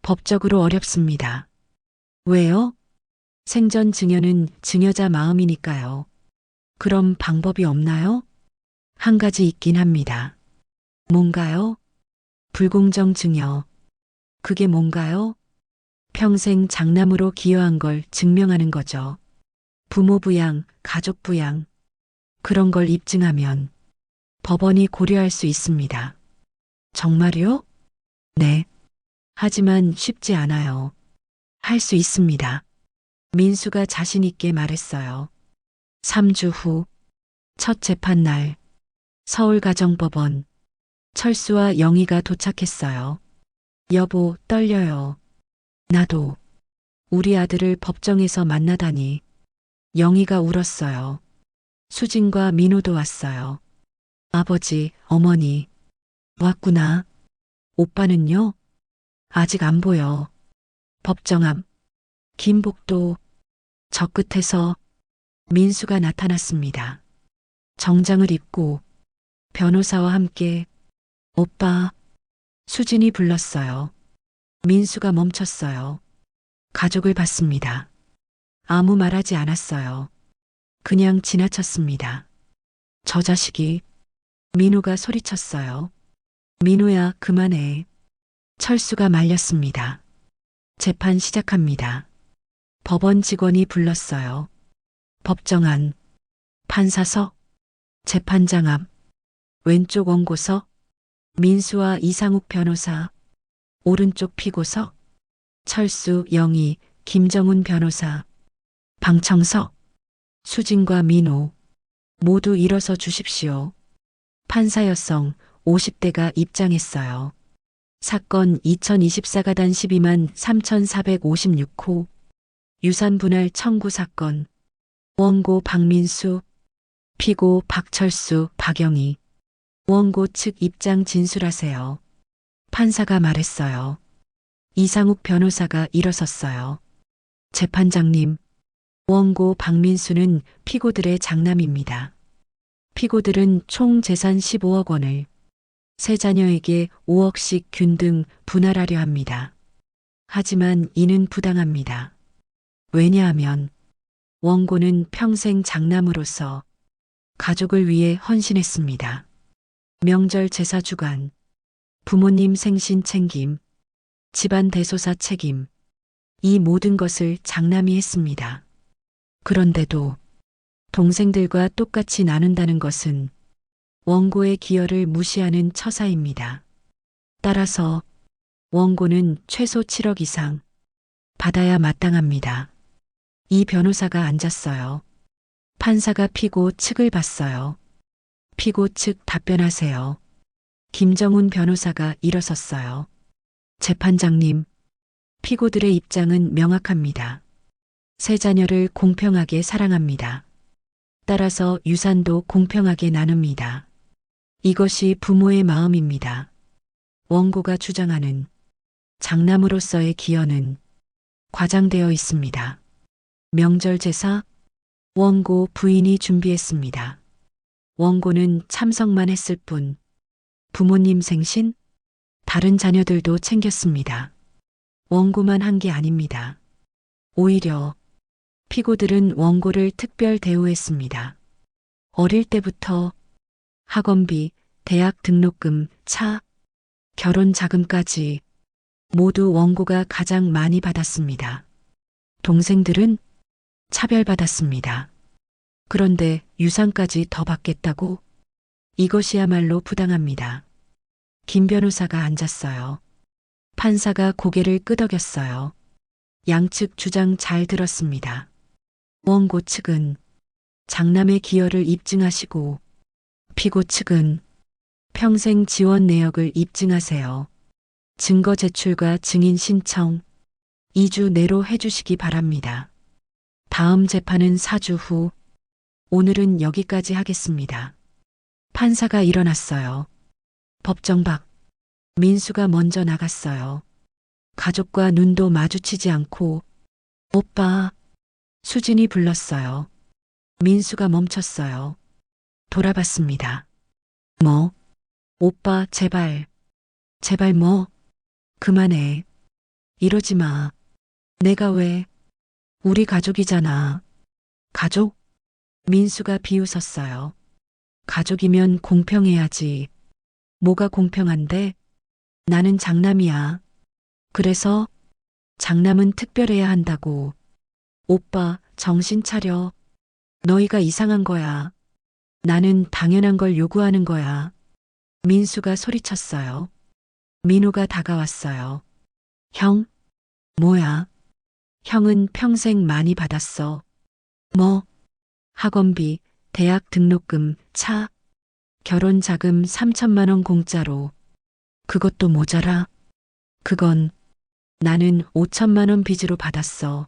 법적으로 어렵습니다. 왜요? 생전 증여는 증여자 마음이니까요. 그럼 방법이 없나요? 한 가지 있긴 합니다. 뭔가요? 불공정 증여. 그게 뭔가요? 평생 장남으로 기여한 걸 증명하는 거죠. 부모 부양, 가족 부양. 그런 걸 입증하면 법원이 고려할 수 있습니다. 정말요? 네. 하지만 쉽지 않아요. 할 수 있습니다. 민수가 자신 있게 말했어요. 3주 후, 첫 재판날, 서울가정법원, 철수와 영희가 도착했어요. 여보, 떨려요. 나도. 우리 아들을 법정에서 만나다니. 영희가 울었어요. 수진과 민호도 왔어요. 아버지, 어머니. 왔구나. 오빠는요? 아직 안 보여. 법정 앞. 김복도. 저 끝에서 민수가 나타났습니다. 정장을 입고 변호사와 함께 오빠. 수진이 불렀어요. 민수가 멈췄어요. 가족을 봤습니다. 아무 말하지 않았어요. 그냥 지나쳤습니다. 저 자식이. 민호가 소리쳤어요. 민호야, 그만해. 철수가 말렸습니다. 재판 시작합니다. 법원 직원이 불렀어요. 법정 안, 판사석, 재판장 앞, 왼쪽 원고석, 민수와 이상욱 변호사, 오른쪽 피고석, 철수, 영희, 김정훈 변호사, 방청석, 수진과 민호, 모두 일어서 주십시오. 판사 여성 50대가 입장했어요. 사건 2024가단 12만 3456호, 유산분할 청구 사건, 원고 박민수, 피고 박철수, 박영희, 원고 측 입장 진술하세요. 판사가 말했어요. 이상욱 변호사가 일어섰어요. 재판장님, 원고 박민수는 피고들의 장남입니다. 피고들은 총 재산 15억 원을 세 자녀에게 5억씩 균등 분할하려 합니다. 하지만 이는 부당합니다. 왜냐하면 원고는 평생 장남으로서 가족을 위해 헌신했습니다. 명절 제사 주관, 부모님 생신 챙김, 집안 대소사 책임, 이 모든 것을 장남이 했습니다. 그런데도 동생들과 똑같이 나눈다는 것은 원고의 기여를 무시하는 처사입니다. 따라서 원고는 최소 7억 이상 받아야 마땅합니다. 이 변호사가 앉았어요. 판사가 피고 측을 봤어요. 피고 측 답변하세요. 김정훈 변호사가 일어섰어요. 재판장님, 피고들의 입장은 명확합니다. 세 자녀를 공평하게 사랑합니다. 따라서 유산도 공평하게 나눕니다. 이것이 부모의 마음입니다. 원고가 주장하는 장남으로서의 기여는 과장되어 있습니다. 명절 제사, 원고 부인이 준비했습니다. 원고는 참석만 했을 뿐 부모님 생신, 다른 자녀들도 챙겼습니다. 원고만 한 게 아닙니다. 오히려 피고들은 원고를 특별 대우했습니다. 어릴 때부터 학원비, 대학 등록금, 차, 결혼 자금까지 모두 원고가 가장 많이 받았습니다. 동생들은 차별받았습니다. 그런데 유산까지 더 받겠다고? 이것이야말로 부당합니다. 김 변호사가 앉았어요. 판사가 고개를 끄덕였어요. 양측 주장 잘 들었습니다. 원고 측은 장남의 기여를 입증하시고 피고 측은 평생 지원 내역을 입증하세요. 증거 제출과 증인 신청 2주 내로 해주시기 바랍니다. 다음 재판은 4주 후. 오늘은 여기까지 하겠습니다. 판사가 일어났어요. 법정 밖. 민수가 먼저 나갔어요. 가족과 눈도 마주치지 않고 오빠. 수진이 불렀어요. 민수가 멈췄어요. 돌아봤습니다. 뭐? 오빠, 제발. 제발 뭐? 그만해. 이러지 마. 내가 왜? 우리 가족이잖아. 가족? 민수가 비웃었어요. 가족이면 공평해야지. 뭐가 공평한데? 나는 장남이야. 그래서 장남은 특별해야 한다고. 오빠, 정신 차려. 너희가 이상한 거야. 나는 당연한 걸 요구하는 거야. 민수가 소리쳤어요. 민호가 다가왔어요. 형? 뭐야? 형은 평생 많이 받았어. 뭐? 학원비, 대학 등록금, 차, 결혼 자금 3천만 원 공짜로. 그것도 모자라? 그건 나는 5천만 원 빚으로 받았어.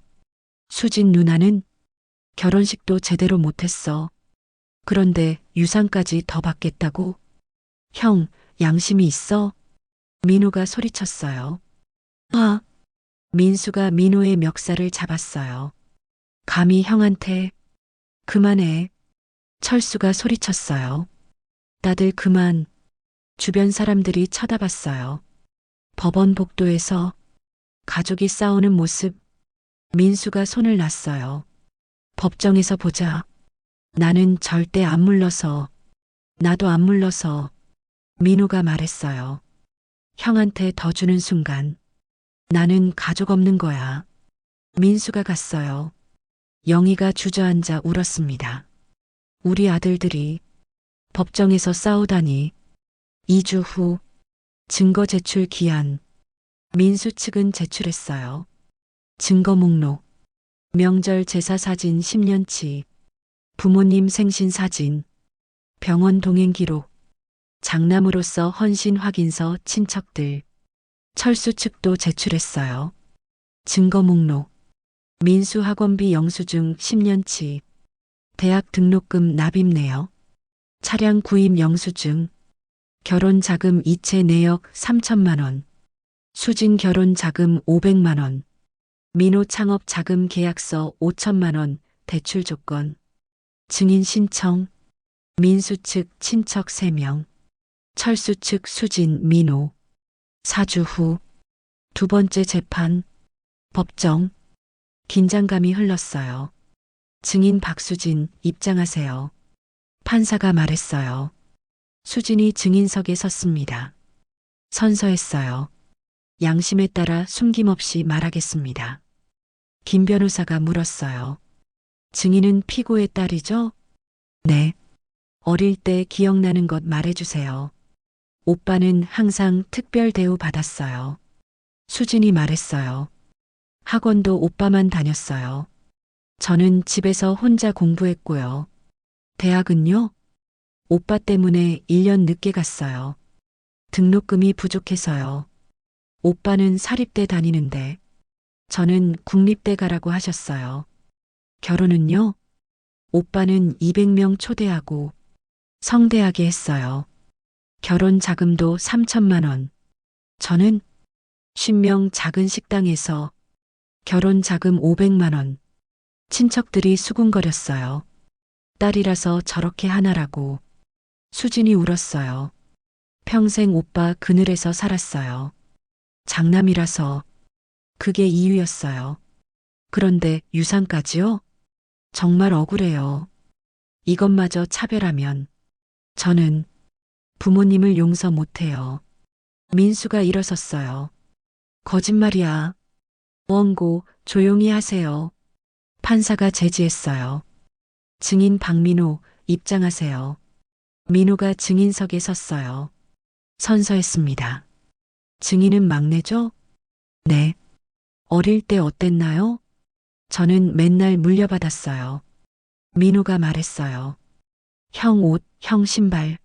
수진 누나는 결혼식도 제대로 못했어. 그런데 유산까지 더 받겠다고? 형, 양심이 있어? 민호가 소리쳤어요. 아, 민수가 민호의 멱살을 잡았어요. 감히 형한테. 그만해. 철수가 소리쳤어요. 다들 그만. 주변 사람들이 쳐다봤어요. 법원 복도에서 가족이 싸우는 모습. 민수가 손을 놨어요. 법정에서 보자. 나는 절대 안 물러서. 나도 안 물러서. 민호가 말했어요. 형한테 더 주는 순간 나는 가족 없는 거야. 민수가 갔어요. 영희가 주저앉아 울었습니다. 우리 아들들이 법정에서 싸우다니. 2주 후 증거 제출 기한. 민수 측은 제출했어요. 증거 목록. 명절 제사 사진 10년치. 부모님 생신 사진. 병원 동행 기록. 장남으로서 헌신 확인서 친척들. 철수 측도 제출했어요. 증거 목록. 민수 학원비 영수증 10년치. 대학 등록금 납입 내역. 차량 구입 영수증. 결혼 자금 이체 내역 3천만 원. 수진 결혼 자금 500만 원. 민호 창업 자금 계약서 5천만 원. 대출 조건. 증인 신청. 민수 측 친척 3명. 철수 측 수진, 민호. 4주 후 두 번째 재판. 법정. 긴장감이 흘렀어요. 증인 박수진, 입장하세요. 판사가 말했어요. 수진이 증인석에 섰습니다. 선서했어요. 양심에 따라 숨김없이 말하겠습니다. 김 변호사가 물었어요. 증인은 피고의 딸이죠? 네. 어릴 때 기억나는 것 말해주세요. 오빠는 항상 특별 대우 받았어요. 수진이 말했어요. 학원도 오빠만 다녔어요. 저는 집에서 혼자 공부했고요. 대학은요? 오빠 때문에 1년 늦게 갔어요. 등록금이 부족해서요. 오빠는 사립대 다니는데 저는 국립대 가라고 하셨어요. 결혼은요? 오빠는 200명 초대하고 성대하게 했어요. 결혼 자금도 3천만 원. 저는 50명 작은 식당에서 결혼 자금 500만 원. 친척들이 수군거렸어요. 딸이라서 저렇게 하나라고. 수진이 울었어요. 평생 오빠 그늘에서 살았어요. 장남이라서 그게 이유였어요. 그런데 유산까지요? 정말 억울해요. 이것마저 차별하면 저는 부모님을 용서 못해요. 민수가 일어섰어요. 거짓말이야. 원고 조용히 하세요. 판사가 제지했어요. 증인 박민호 입장하세요. 민호가 증인석에 섰어요. 선서했습니다. 증인은 막내죠? 네. 어릴 때 어땠나요? 저는 맨날 물려받았어요. 민호가 말했어요. 형 옷, 형 신발.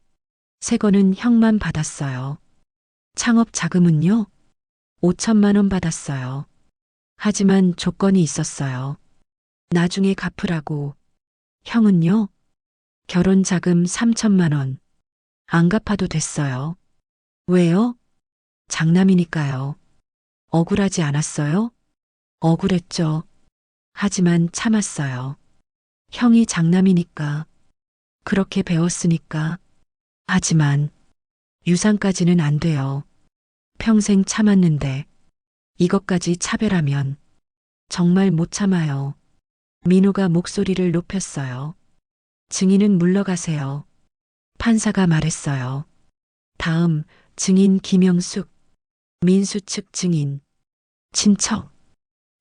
새 거는 형만 받았어요. 창업 자금은요? 5천만 원 받았어요. 하지만 조건이 있었어요. 나중에 갚으라고. 형은요? 결혼 자금 3천만 원. 안 갚아도 됐어요. 왜요? 장남이니까요. 억울하지 않았어요? 억울했죠. 하지만 참았어요. 형이 장남이니까. 그렇게 배웠으니까. 하지만 유산까지는 안 돼요. 평생 참았는데 이것까지 차별하면 정말 못 참아요. 민호가 목소리를 높였어요. 증인은 물러가세요. 판사가 말했어요. 다음 증인 김영숙. 민수 측 증인. 친척.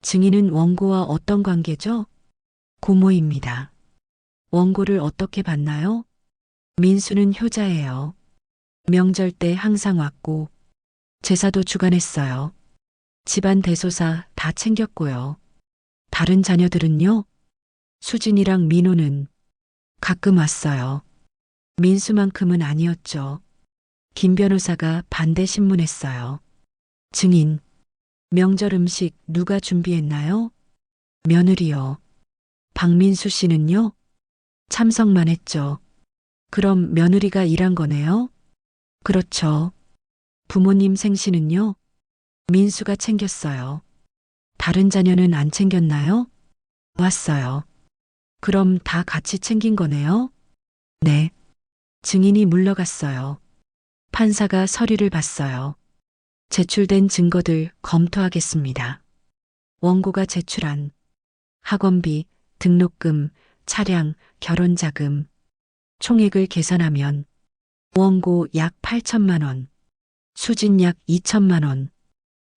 증인은 원고와 어떤 관계죠? 고모입니다. 원고를 어떻게 봤나요? 민수는 효자예요. 명절 때 항상 왔고 제사도 주관했어요. 집안 대소사 다 챙겼고요. 다른 자녀들은요? 수진이랑 민호는 가끔 왔어요. 민수만큼은 아니었죠. 김 변호사가 반대 신문했어요. 증인, 명절 음식 누가 준비했나요? 며느리요. 박민수 씨는요? 참석만 했죠. 그럼 며느리가 일한 거네요? 그렇죠. 부모님 생신은요? 민수가 챙겼어요. 다른 자녀는 안 챙겼나요? 왔어요. 그럼 다 같이 챙긴 거네요? 네. 증인이 물러갔어요. 판사가 서류를 봤어요. 제출된 증거들 검토하겠습니다. 원고가 제출한 학원비, 등록금, 차량, 결혼자금, 총액을 계산하면 원고 약 8천만 원, 수진 약 2천만 원,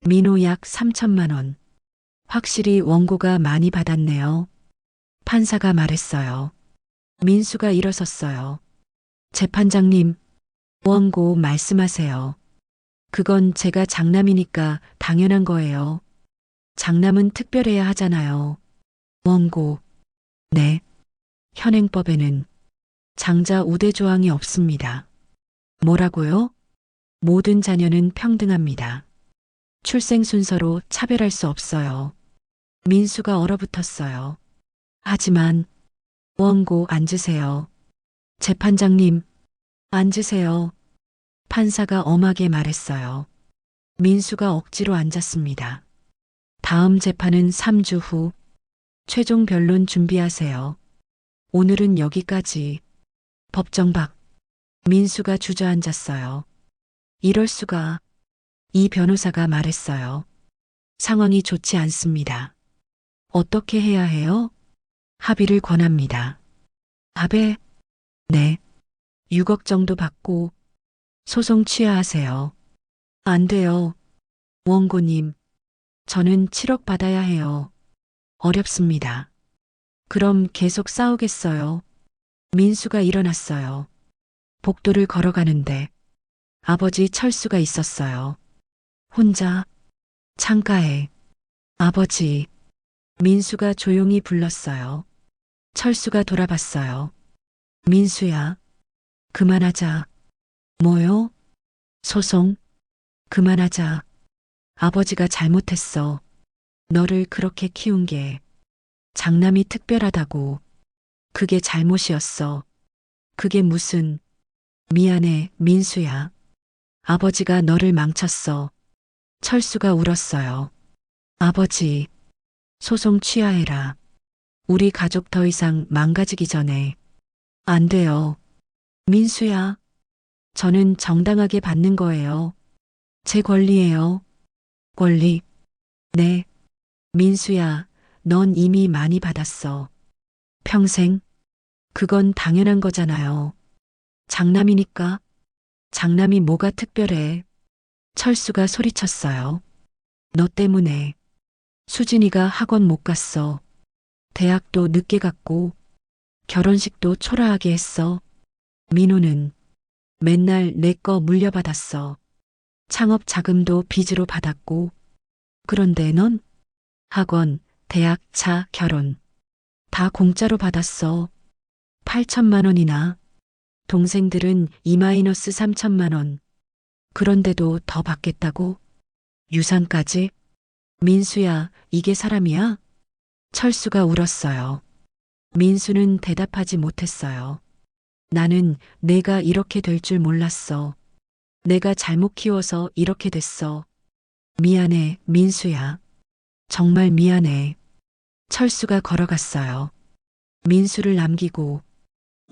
민호 약 3천만 원. 확실히 원고가 많이 받았네요. 판사가 말했어요. 민수가 일어섰어요. 재판장님, 원고 말씀하세요. 그건 제가 장남이니까 당연한 거예요. 장남은 특별해야 하잖아요. 원고, 네. 현행법에는 장자 우대 조항이 없습니다. 뭐라고요? 모든 자녀는 평등합니다. 출생 순서로 차별할 수 없어요. 민수가 얼어붙었어요. 하지만 원고 앉으세요. 재판장님, 앉으세요. 판사가 엄하게 말했어요. 민수가 억지로 앉았습니다. 다음 재판은 3주 후 최종 변론 준비하세요. 오늘은 여기까지. 법정 밖. 민수가 주저앉았어요. 이럴 수가. 이 변호사가 말했어요. 상황이 좋지 않습니다. 어떻게 해야 해요? 합의를 권합니다. 합의? 네. 6억 정도 받고 소송 취하하세요. 안 돼요. 원고님, 저는 7억 받아야 해요. 어렵습니다. 그럼 계속 싸우겠어요. 민수가 일어났어요. 복도를 걸어가는데 아버지 철수가 있었어요. 혼자 창가에 아버지. 민수가 조용히 불렀어요. 철수가 돌아봤어요. 민수야, 그만하자. 뭐요? 소송? 그만하자. 아버지가 잘못했어. 너를 그렇게 키운 게 장남이 특별하다고. 그게 잘못이었어. 그게 무슨. 미안해, 민수야. 아버지가 너를 망쳤어. 철수가 울었어요. 아버지, 소송 취하해라. 우리 가족 더 이상 망가지기 전에. 안 돼요. 민수야, 저는 정당하게 받는 거예요. 제 권리예요. 권리? 네. 민수야, 넌 이미 많이 받았어. 평생? 그건 당연한 거잖아요. 장남이니까. 장남이 뭐가 특별해. 철수가 소리쳤어요. 너 때문에. 수진이가 학원 못 갔어. 대학도 늦게 갔고, 결혼식도 초라하게 했어. 민호는 맨날 내 거 물려받았어. 창업 자금도 빚으로 받았고. 그런데 넌 학원, 대학, 차, 결혼. 다 공짜로 받았어. 8천만 원이나. 동생들은 2-3천만 원. 그런데도 더 받겠다고? 유산까지? 민수야, 이게 사람이야? 철수가 울었어요. 민수는 대답하지 못했어요. 나는 내가 이렇게 될 줄 몰랐어. 내가 잘못 키워서 이렇게 됐어. 미안해, 민수야. 정말 미안해. 철수가 걸어갔어요. 민수를 남기고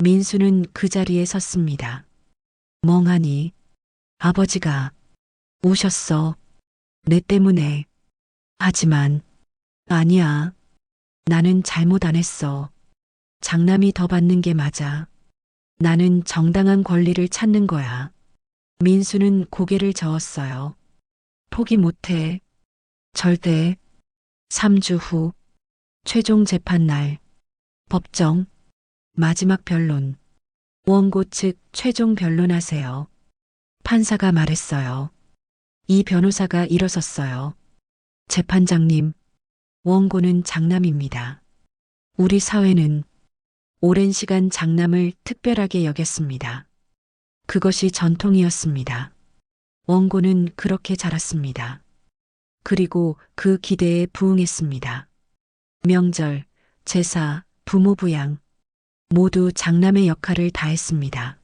민수는 그 자리에 섰습니다. 멍하니. 아버지가 오셨어. 내 때문에. 하지만 아니야. 나는 잘못 안 했어. 장남이 더 받는 게 맞아. 나는 정당한 권리를 찾는 거야. 민수는 고개를 저었어요. 포기 못해. 절대. 3주 후 최종 재판 날 법정 마지막 변론. 원고 측 최종 변론하세요. 판사가 말했어요. 이 변호사가 일어섰어요. 재판장님, 원고는 장남입니다. 우리 사회는 오랜 시간 장남을 특별하게 여겼습니다. 그것이 전통이었습니다. 원고는 그렇게 자랐습니다. 그리고 그 기대에 부응했습니다. 명절, 제사, 부모 부양, 모두 장남의 역할을 다했습니다.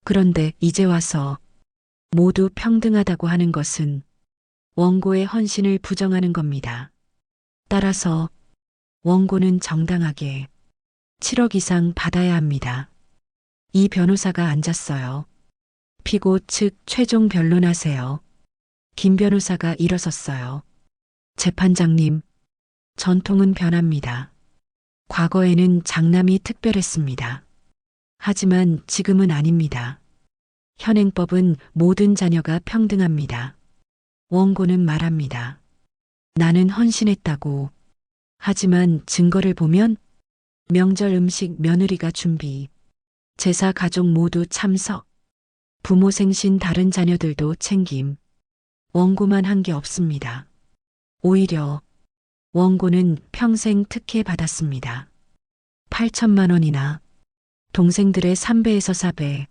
그런데 이제 와서 모두 평등하다고 하는 것은 원고의 헌신을 부정하는 겁니다. 따라서 원고는 정당하게 7억 이상 받아야 합니다. 이 변호사가 앉았어요. 피고 측 최종 변론하세요. 김 변호사가 일어섰어요. 재판장님, 전통은 변합니다. 과거에는 장남이 특별했습니다. 하지만 지금은 아닙니다. 현행법은 모든 자녀가 평등합니다. 원고는 말합니다. 나는 헌신했다고. 하지만 증거를 보면 명절 음식 며느리가 준비, 제사 가족 모두 참석, 부모 생신 다른 자녀들도 챙김. 원고만 한 게 없습니다. 오히려 원고는 평생 특혜 받았습니다. 8천만 원이나 동생들의 3배에서 4배.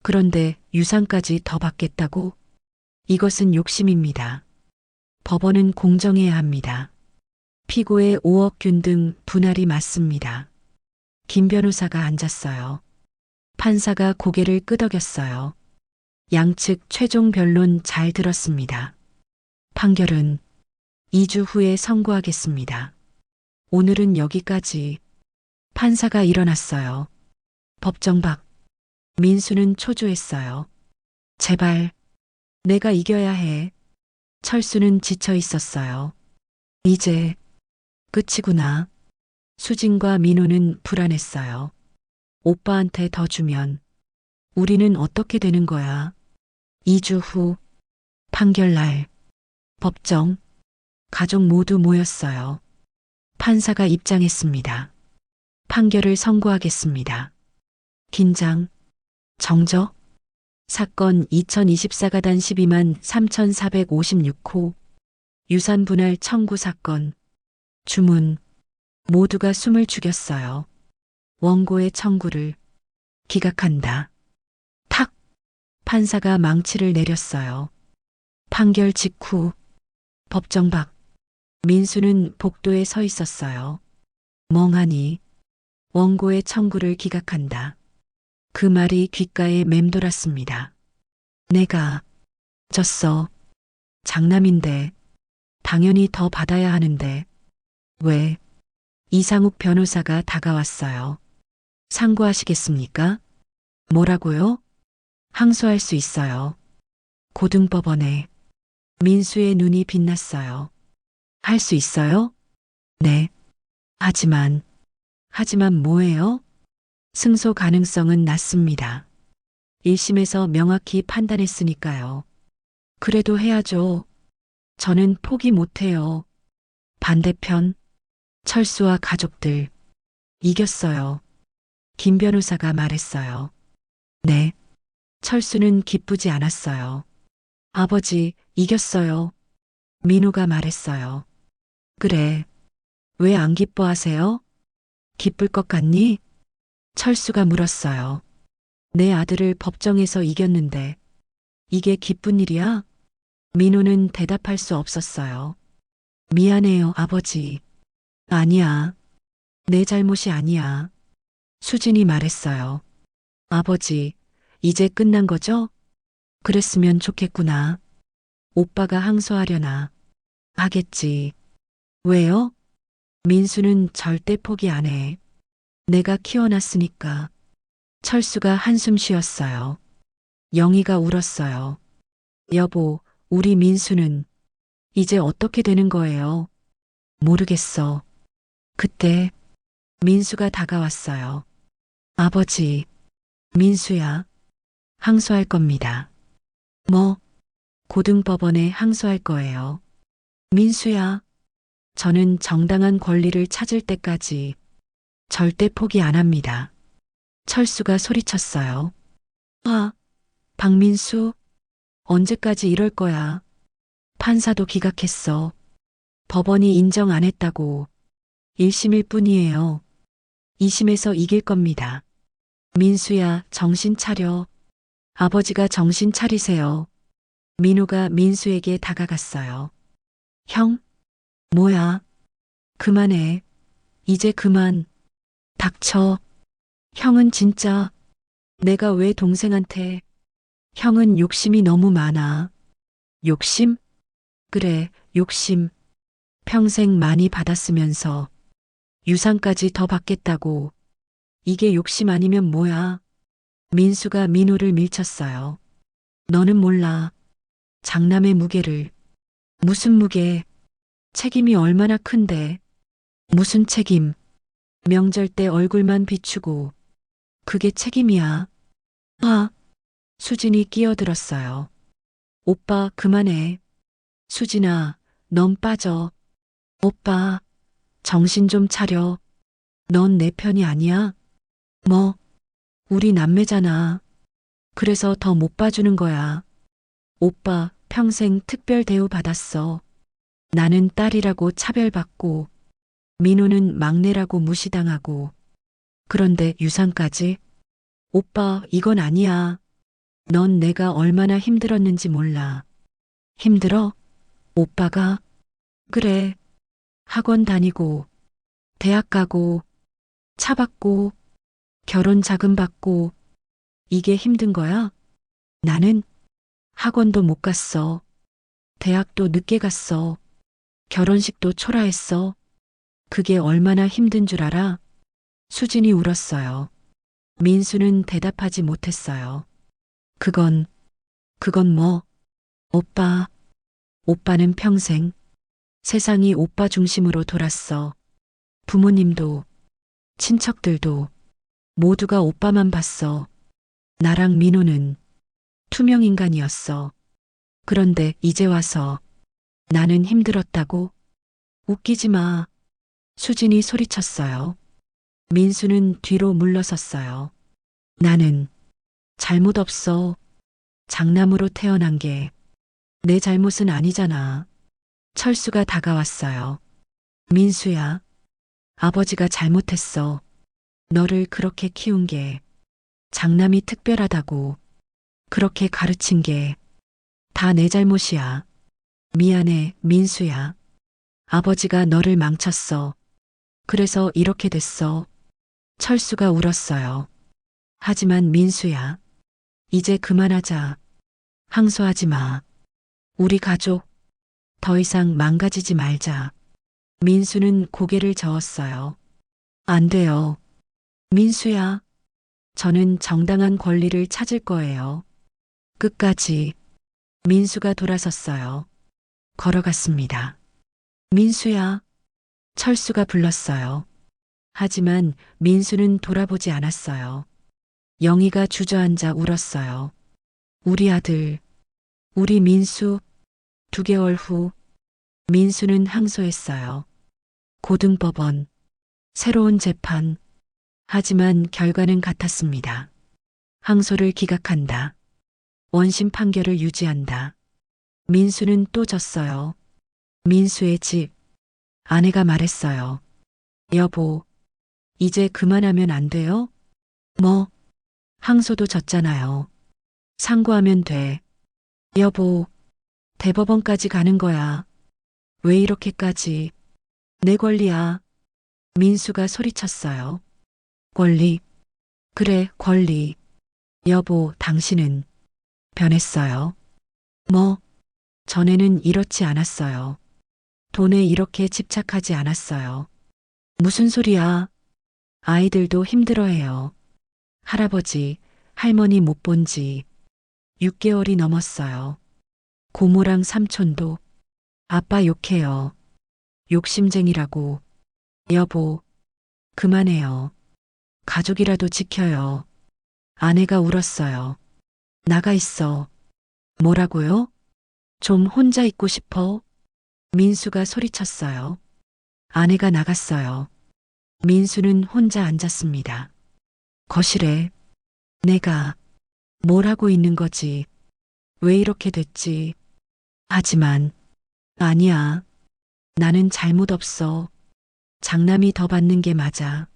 그런데 유산까지 더 받겠다고? 이것은 욕심입니다. 법원은 공정해야 합니다. 피고의 5억 균 등 분할이 맞습니다. 김 변호사가 앉았어요. 판사가 고개를 끄덕였어요. 양측 최종 변론 잘 들었습니다. 판결은 2주 후에 선고하겠습니다. 오늘은 여기까지. 판사가 일어났어요. 법정 밖. 민수는 초조했어요. 제발, 내가 이겨야 해. 철수는 지쳐 있었어요. 이제 끝이구나. 수진과 민호는 불안했어요. 오빠한테 더 주면 우리는 어떻게 되는 거야? 2주 후 판결날 법정 가족 모두 모였어요. 판사가 입장했습니다. 판결을 선고하겠습니다. 긴장, 정적, 사건 2024가단 12만 3456호, 유산분할 청구 사건, 주문, 모두가 숨을 죽였어요. 원고의 청구를 기각한다. 탁! 판사가 망치를 내렸어요. 판결 직후 법정 밖 민수는 복도에 서 있었어요. 멍하니 원고의 청구를 기각한다. 그 말이 귓가에 맴돌았습니다. 내가 졌어. 장남인데 당연히 더 받아야 하는데 왜? 이상욱 변호사가 다가왔어요. 상고하시겠습니까? 뭐라고요? 항소할 수 있어요. 고등법원에. 민수의 눈이 빛났어요. 할 수 있어요? 네. 하지만 뭐예요? 승소 가능성은 낮습니다. 1심에서 명확히 판단했으니까요. 그래도 해야죠. 저는 포기 못해요. 반대편, 철수와 가족들. 이겼어요. 김 변호사가 말했어요. 네. 철수는 기쁘지 않았어요. 아버지, 이겼어요. 민호가 말했어요. 그래. 왜 안 기뻐하세요? 기쁠 것 같니? 철수가 물었어요. 내 아들을 법정에서 이겼는데 이게 기쁜 일이야? 민호는 대답할 수 없었어요. 미안해요, 아버지. 아니야. 내 잘못이 아니야. 수진이 말했어요. 아버지, 이제 끝난 거죠? 그랬으면 좋겠구나. 오빠가 항소하려나. 하겠지. 왜요? 민수는 절대 포기 안 해. 내가 키워놨으니까. 철수가 한숨 쉬었어요. 영희가 울었어요. 여보, 우리 민수는 이제 어떻게 되는 거예요? 모르겠어. 그때 민수가 다가왔어요. 아버지, 민수야, 항소할 겁니다. 뭐? 고등법원에 항소할 거예요. 민수야, 저는 정당한 권리를 찾을 때까지 절대 포기 안 합니다. 철수가 소리쳤어요. 아, 박민수, 언제까지 이럴 거야? 판사도 기각했어. 법원이 인정 안 했다고. 1심일 뿐이에요. 2심에서 이길 겁니다. 민수야, 정신 차려. 아버지가 정신 차리세요. 민우가 민수에게 다가갔어요. 형? 뭐야? 그만해. 이제 그만. 닥쳐. 형은 진짜 내가 왜 동생한테 형은 욕심이 너무 많아. 욕심? 그래, 욕심. 평생 많이 받았으면서 유산까지 더 받겠다고. 이게 욕심 아니면 뭐야? 민수가 민호를 밀쳤어요. 너는 몰라. 장남의 무게를. 무슨 무게? 책임이 얼마나 큰데. 무슨 책임? 명절 때 얼굴만 비추고. 그게 책임이야. 아, 수진이 끼어들었어요. 오빠, 그만해. 수진아, 넌 빠져. 오빠, 정신 좀 차려. 넌 내 편이 아니야? 뭐, 우리 남매잖아. 그래서 더 못 봐주는 거야. 오빠, 평생 특별 대우 받았어. 나는 딸이라고 차별받고, 민호는 막내라고 무시당하고, 그런데 유산까지? 오빠, 이건 아니야. 넌 내가 얼마나 힘들었는지 몰라. 힘들어? 오빠가? 그래. 학원 다니고, 대학 가고, 차 받고, 결혼 자금 받고, 이게 힘든 거야? 나는 학원도 못 갔어. 대학도 늦게 갔어. 결혼식도 초라했어. 그게 얼마나 힘든 줄 알아? 수진이 울었어요. 민수는 대답하지 못했어요. 그건 뭐? 오빠, 오빠는 평생 세상이 오빠 중심으로 돌았어. 부모님도, 친척들도 모두가 오빠만 봤어. 나랑 민호는 투명 인간이었어. 그런데 이제 와서 나는 힘들었다고? 웃기지 마. 수진이 소리쳤어요. 민수는 뒤로 물러섰어요. 나는 잘못 없어. 장남으로 태어난 게 내 잘못은 아니잖아. 철수가 다가왔어요. 민수야, 아버지가 잘못했어. 너를 그렇게 키운 게 장남이 특별하다고 그렇게 가르친 게 다 내 잘못이야. 미안해, 민수야. 아버지가 너를 망쳤어. 그래서 이렇게 됐어. 철수가 울었어요. 하지만 민수야, 이제 그만하자. 항소하지 마. 우리 가족 더 이상 망가지지 말자. 민수는 고개를 저었어요. 안 돼요. 민수야, 저는 정당한 권리를 찾을 거예요. 끝까지. 민수가 돌아섰어요. 걸어갔습니다. 민수야, 철수가 불렀어요. 하지만 민수는 돌아보지 않았어요. 영희가 주저앉아 울었어요. 우리 아들, 우리 민수. 2개월 후, 민수는 항소했어요. 고등법원, 새로운 재판. 하지만 결과는 같았습니다. 항소를 기각한다. 원심 판결을 유지한다. 민수는 또 졌어요. 민수의 집. 아내가 말했어요. 여보, 이제 그만하면 안 돼요? 뭐, 항소도 졌잖아요. 상고하면 돼. 여보, 대법원까지 가는 거야. 왜 이렇게까지? 내 권리야. 민수가 소리쳤어요. 권리? 그래, 권리. 여보, 당신은 변했어요. 뭐, 전에는 이렇지 않았어요. 돈에 이렇게 집착하지 않았어요. 무슨 소리야? 아이들도 힘들어해요. 할아버지, 할머니 못 본 지 6개월이 넘었어요. 고모랑 삼촌도 아빠 욕해요. 욕심쟁이라고. 여보, 그만해요. 가족이라도 지켜요. 아내가 울었어요. 나가 있어. 뭐라고요? 좀 혼자 있고 싶어? 민수가 소리쳤어요. 아내가 나갔어요. 민수는 혼자 앉았습니다. 거실에 내가 뭘 하고 있는 거지? 왜 이렇게 됐지? 하지만 아니야. 나는 잘못 없어. 장남이 더 받는 게 맞아.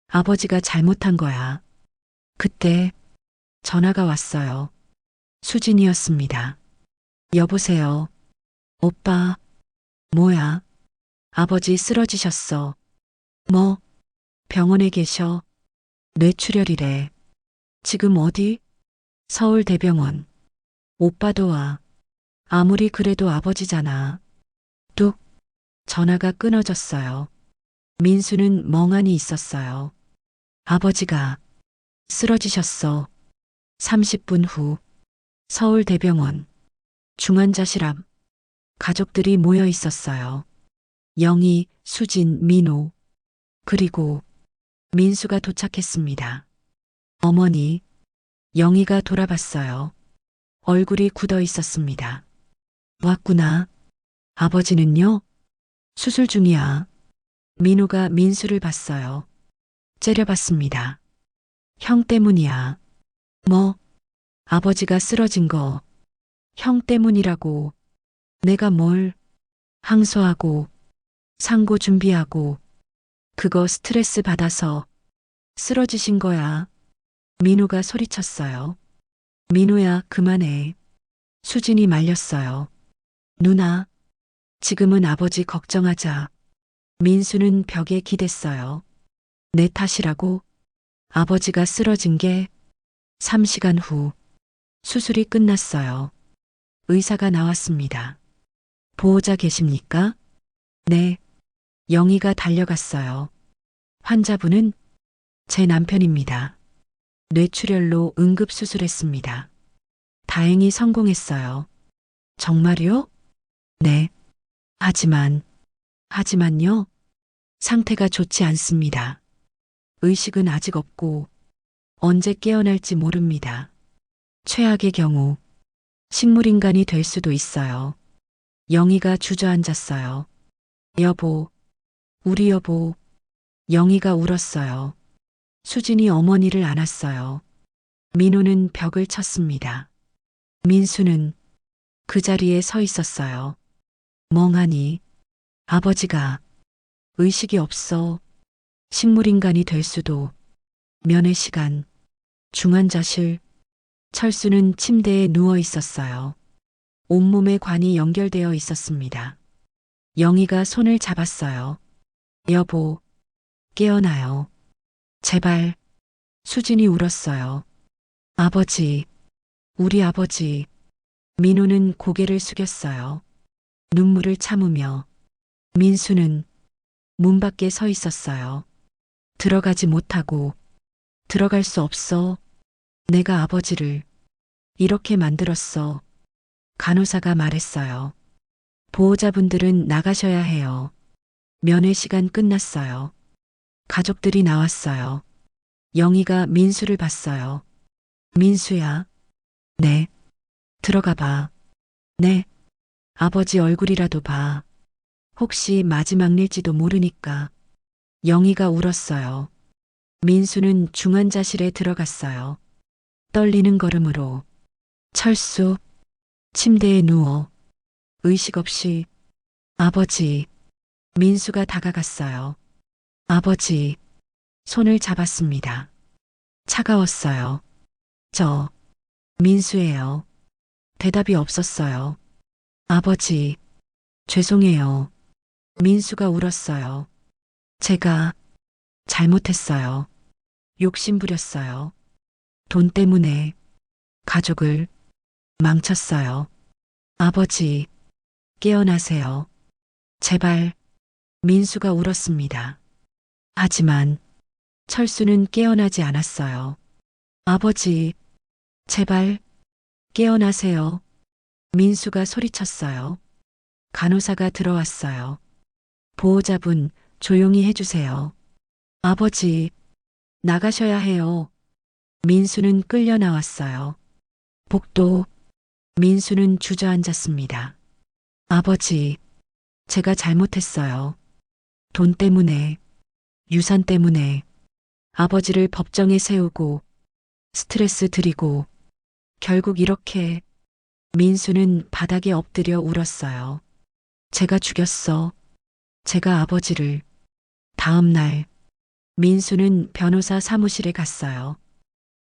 아버지가 잘못한 거야. 그때 전화가 왔어요. 수진이었습니다. 여보세요. 오빠, 뭐야? 아버지 쓰러지셨어. 뭐, 병원에 계셔. 뇌출혈이래. 지금 어디? 서울대병원. 오빠도 와. 아무리 그래도 아버지잖아. 뚝. 전화가 끊어졌어요. 민수는 멍하니 있었어요. 아버지가 쓰러지셨어. 30분 후 서울대병원 중환자실 앞 가족들이 모여 있었어요. 영희, 수진, 민호 그리고 민수가 도착했습니다. 어머니, 영희가 돌아봤어요. 얼굴이 굳어 있었습니다. 왔구나. 아버지는요? 수술 중이야. 민호가 민수를 봤어요. 째려봤습니다. 형 때문이야. 뭐? 아버지가 쓰러진 거. 형 때문이라고. 내가 뭘? 항소하고, 상고 준비하고, 그거 스트레스 받아서 쓰러지신 거야. 민호가 소리쳤어요. 민호야, 그만해. 수진이 말렸어요. 누나, 지금은 아버지 걱정하자. 민수는 벽에 기댔어요. 내 탓이라고? 아버지가 쓰러진 게 3시간 후 수술이 끝났어요. 의사가 나왔습니다. 보호자 계십니까? 네. 영희가 달려갔어요. 환자분은 제 남편입니다. 뇌출혈로 응급수술했습니다. 다행히 성공했어요. 정말요? 네. 하지만요. 상태가 좋지 않습니다. 의식은 아직 없고 언제 깨어날지 모릅니다. 최악의 경우 식물인간이 될 수도 있어요. 영희가 주저앉았어요. 여보, 우리 여보. 영희가 울었어요. 수진이 어머니를 안았어요. 민호는 벽을 쳤습니다. 민수는 그 자리에 서 있었어요. 멍하니 아버지가 의식이 없어 식물인간이 될 수도 면회 시간 중환자실 철수는 침대에 누워 있었어요. 온몸에 관이 연결되어 있었습니다. 영희가 손을 잡았어요. 여보, 깨어나요. 제발. 수진이 울었어요. 아버지, 우리 아버지. 민호는 고개를 숙였어요. 눈물을 참으며 민수는 문 밖에 서 있었어요. 들어가지 못하고 들어갈 수 없어. 내가 아버지를 이렇게 만들었어. 간호사가 말했어요. 보호자분들은 나가셔야 해요. 면회 시간 끝났어요. 가족들이 나왔어요. 영희가 민수를 봤어요. 민수야. 네. 들어가 봐. 네. 아버지 얼굴이라도 봐. 혹시 마지막 일지도 모르니까. 영희가 울었어요. 민수는 중환자실에 들어갔어요. 떨리는 걸음으로. 철수. 침대에 누워. 의식 없이. 아버지. 민수가 다가갔어요. 아버지. 손을 잡았습니다. 차가웠어요. 저. 민수예요. 대답이 없었어요. 아버지. 죄송해요. 민수가 울었어요. 제가 잘못했어요. 욕심 부렸어요. 돈 때문에 가족을 망쳤어요. 아버지, 깨어나세요. 제발. 민수가 울었습니다. 하지만 철수는 깨어나지 않았어요. 아버지, 제발, 깨어나세요. 민수가 소리쳤어요. 간호사가 들어왔어요. 보호자분, 조용히 해주세요. 아버지, 나가셔야 해요. 민수는 끌려 나왔어요. 복도, 민수는 주저앉았습니다. 아버지, 제가 잘못했어요. 돈 때문에, 유산 때문에. 아버지를 법정에 세우고 스트레스 드리고 결국 이렇게 민수는 바닥에 엎드려 울었어요. 제가 죽였어. 제가 아버지를. 다음 날 민수는 변호사 사무실에 갔어요.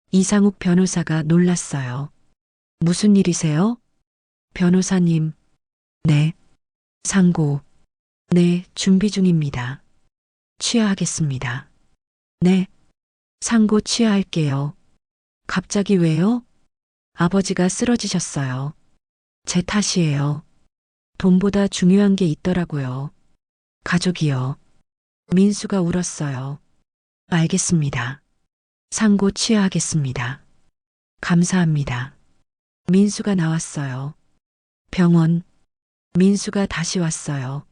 이상욱 변호사가 놀랐어요. 무슨 일이세요? 변호사님. 네. 상고. 네, 준비 중입니다. 취하하겠습니다. 네. 상고 취하할게요. 갑자기 왜요? 아버지가 쓰러지셨어요. 제 탓이에요. 돈보다 중요한 게 있더라고요. 가족이요. 민수가 울었어요. 알겠습니다. 상고 취하하겠습니다. 감사합니다. 민수가 나왔어요. 병원. 민수가 다시 왔어요.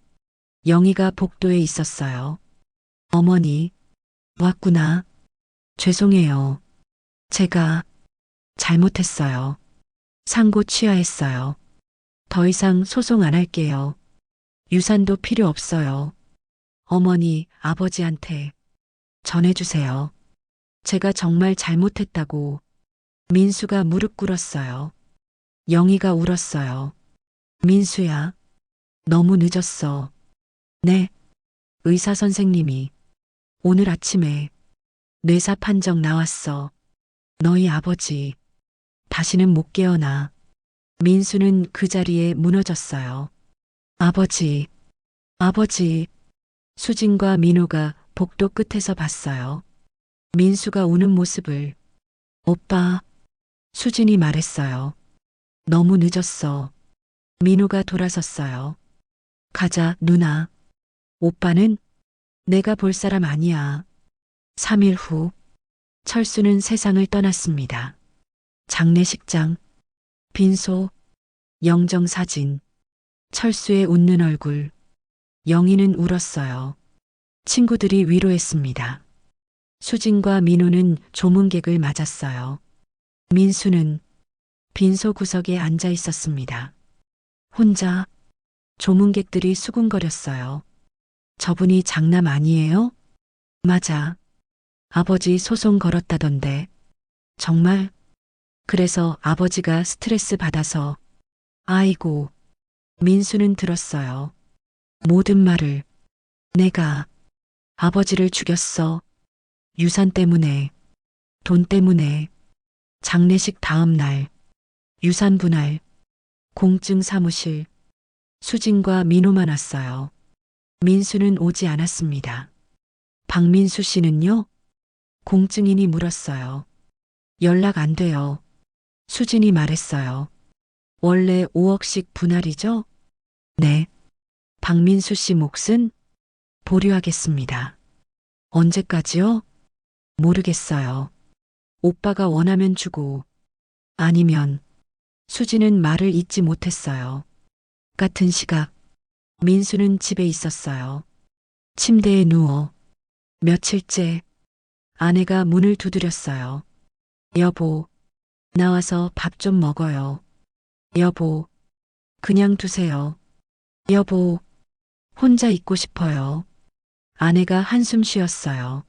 영희가 복도에 있었어요. 어머니, 왔구나. 죄송해요. 제가 잘못했어요. 상고 취하했어요. 더 이상 소송 안 할게요. 유산도 필요 없어요. 어머니, 아버지한테 전해주세요. 제가 정말 잘못했다고. 민수가 무릎 꿇었어요. 영희가 울었어요. 민수야, 너무 늦었어. 네, 의사 선생님이 오늘 아침에 뇌사 판정 나왔어. 너희 아버지 다시는 못 깨어나. 민수는 그 자리에 무너졌어요. 아버지, 아버지. 수진과 민호가 복도 끝에서 봤어요. 민수가 우는 모습을. 오빠, 수진이 말했어요. 너무 늦었어. 민호가 돌아섰어요. 가자, 누나. 오빠는 내가 볼 사람 아니야. 3일 후, 철수는 세상을 떠났습니다. 장례식장, 빈소, 영정사진, 철수의 웃는 얼굴, 영희는 울었어요. 친구들이 위로했습니다. 수진과 민호는 조문객을 맞았어요. 민수는 빈소 구석에 앉아 있었습니다. 혼자. 조문객들이 수군거렸어요. 저분이 장남 아니에요? 맞아. 아버지 소송 걸었다던데. 정말? 그래서 아버지가 스트레스 받아서. 아이고. 민수는 들었어요. 모든 말을. 내가 아버지를 죽였어. 유산 때문에. 돈 때문에. 장례식 다음 날. 유산 분할. 공증 사무실. 수진과 민호만 왔어요. 민수는 오지 않았습니다. 박민수 씨는요? 공증인이 물었어요. 연락 안 돼요. 수진이 말했어요. 원래 5억씩 분할이죠? 네. 박민수 씨 몫은 보류하겠습니다. 언제까지요? 모르겠어요. 오빠가 원하면 주고 아니면. 수진은 말을 잇지 못했어요. 같은 시각 민수는 집에 있었어요. 침대에 누워 며칠째 아내가 문을 두드렸어요. 여보, 나와서 밥 좀 먹어요. 여보, 그냥 두세요. 여보, 혼자 있고 싶어요. 아내가 한숨 쉬었어요.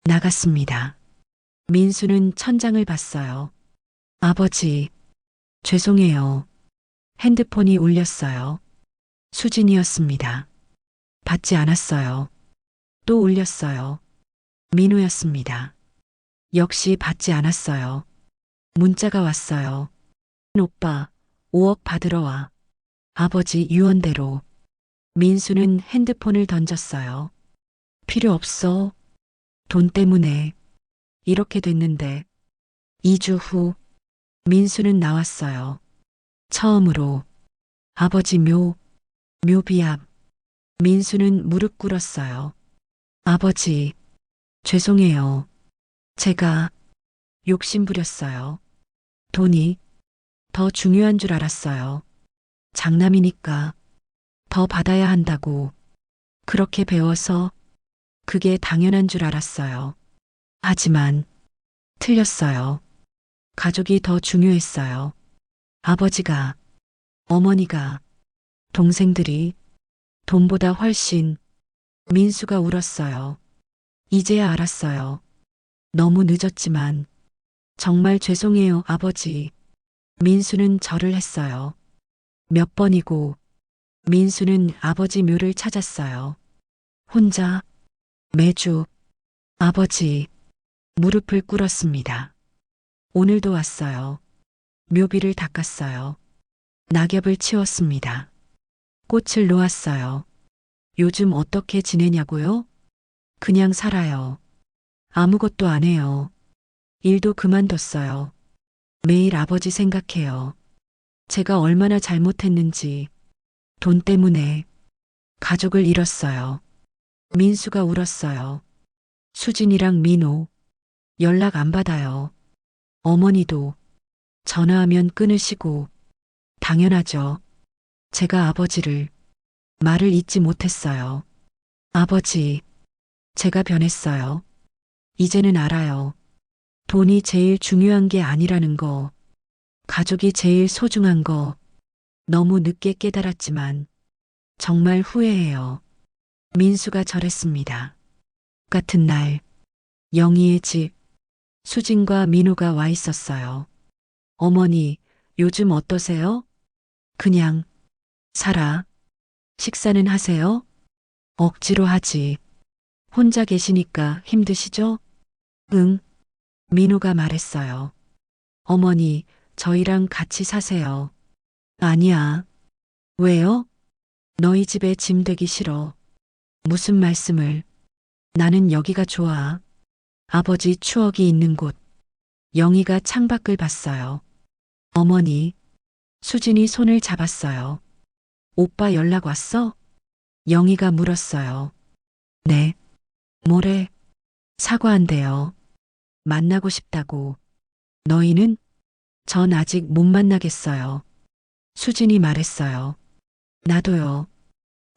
나갔습니다. 민수는 천장을 봤어요. 아버지, 죄송해요. 핸드폰이 울렸어요. 수진이었습니다. 받지 않았어요. 또 울렸어요. 민호였습니다. 역시 받지 않았어요. 문자가 왔어요. 오빠, 5억 받으러 와. 아버지 유언대로. 민수는 핸드폰을 던졌어요. 필요 없어. 돈 때문에. 이렇게 됐는데. 2주 후, 민수는 나왔어요. 처음으로. 아버지 묘비 앞. 민수는 무릎 꿇었어요. 아버지, 죄송해요. 제가 욕심 부렸어요. 돈이 더 중요한 줄 알았어요. 장남이니까 더 받아야 한다고. 그렇게 배워서 그게 당연한 줄 알았어요. 하지만 틀렸어요. 가족이 더 중요했어요. 아버지가, 어머니가, 동생들이 돈보다 훨씬. 민수가 울었어요. 이제야 알았어요. 너무 늦었지만 정말 죄송해요, 아버지. 민수는 절을 했어요. 몇 번이고 민수는 아버지 묘를 찾았어요. 혼자 매주 아버지 무릎을 꿇었습니다. 오늘도 왔어요. 묘비를 닦았어요. 낙엽을 치웠습니다. 꽃을 놓았어요. 요즘 어떻게 지내냐고요? 그냥 살아요. 아무것도 안 해요. 일도 그만뒀어요. 매일 아버지 생각해요. 제가 얼마나 잘못했는지. 돈 때문에 가족을 잃었어요. 민수가 울었어요. 수진이랑 민호 연락 안 받아요. 어머니도 전화하면 끊으시고. 당연하죠. 제가 아버지를 말을 잇지 못했어요. 아버지, 제가 변했어요. 이제는 알아요. 돈이 제일 중요한 게 아니라는 거, 가족이 제일 소중한 거, 너무 늦게 깨달았지만 정말 후회해요. 민수가 절했습니다. 같은 날, 영희의 집, 수진과 민호가 와 있었어요. 어머니, 요즘 어떠세요? 그냥 살아. 식사는 하세요? 억지로 하지. 혼자 계시니까 힘드시죠? 응. 민호가 말했어요. 어머니, 저희랑 같이 사세요. 아니야. 왜요? 너희 집에 짐 되기 싫어. 무슨 말씀을. 나는 여기가 좋아. 아버지 추억이 있는 곳. 영희가 창밖을 봤어요. 어머니, 수진이 손을 잡았어요. 오빠 연락 왔어? 영희가 물었어요. 네. 뭐래? 사과한대요. 만나고 싶다고. 너희는? 전 아직 못 만나겠어요. 수진이 말했어요. 나도요.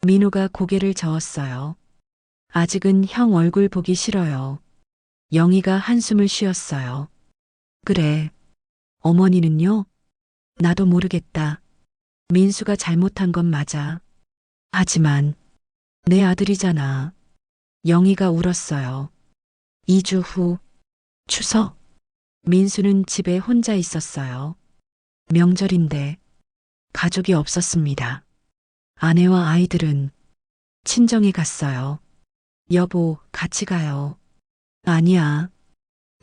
민호가 고개를 저었어요. 아직은 형 얼굴 보기 싫어요. 영희가 한숨을 쉬었어요. 그래. 어머니는요? 나도 모르겠다. 민수가 잘못한 건 맞아. 하지만 내 아들이잖아. 영희가 울었어요. 2주 후 추석. 민수는 집에 혼자 있었어요. 명절인데 가족이 없었습니다. 아내와 아이들은 친정에 갔어요. 여보, 같이 가요. 아니야.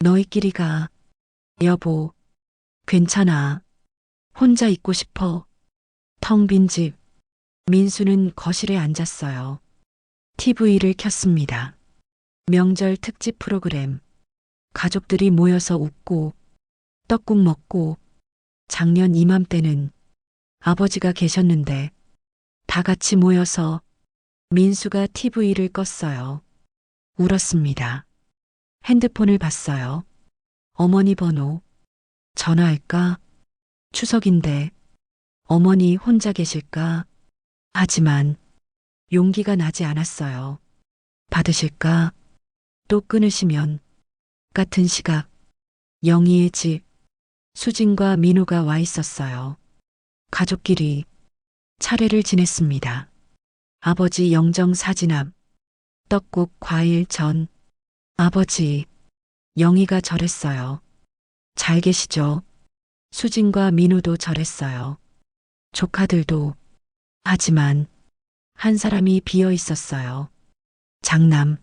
너희끼리 가. 여보, 괜찮아. 혼자 있고 싶어. 텅 빈 집. 민수는 거실에 앉았어요. TV를 켰습니다. 명절 특집 프로그램. 가족들이 모여서 웃고 떡국 먹고. 작년 이맘때는 아버지가 계셨는데 다 같이 모여서 민수가 TV를 껐어요. 울었습니다. 핸드폰을 봤어요. 어머니 번호. 전화할까? 추석인데 어머니 혼자 계실까? 하지만 용기가 나지 않았어요. 받으실까? 또 끊으시면. 같은 시각 영희의 집. 수진과 민호가 와 있었어요. 가족끼리 차례를 지냈습니다. 아버지 영정 사진 앞. 떡국, 과일, 전. 아버지, 영희가 절했어요. 잘 계시죠? 수진과 민호도 절했어요. 조카들도. 하지만 한 사람이 비어 있었어요. 장남.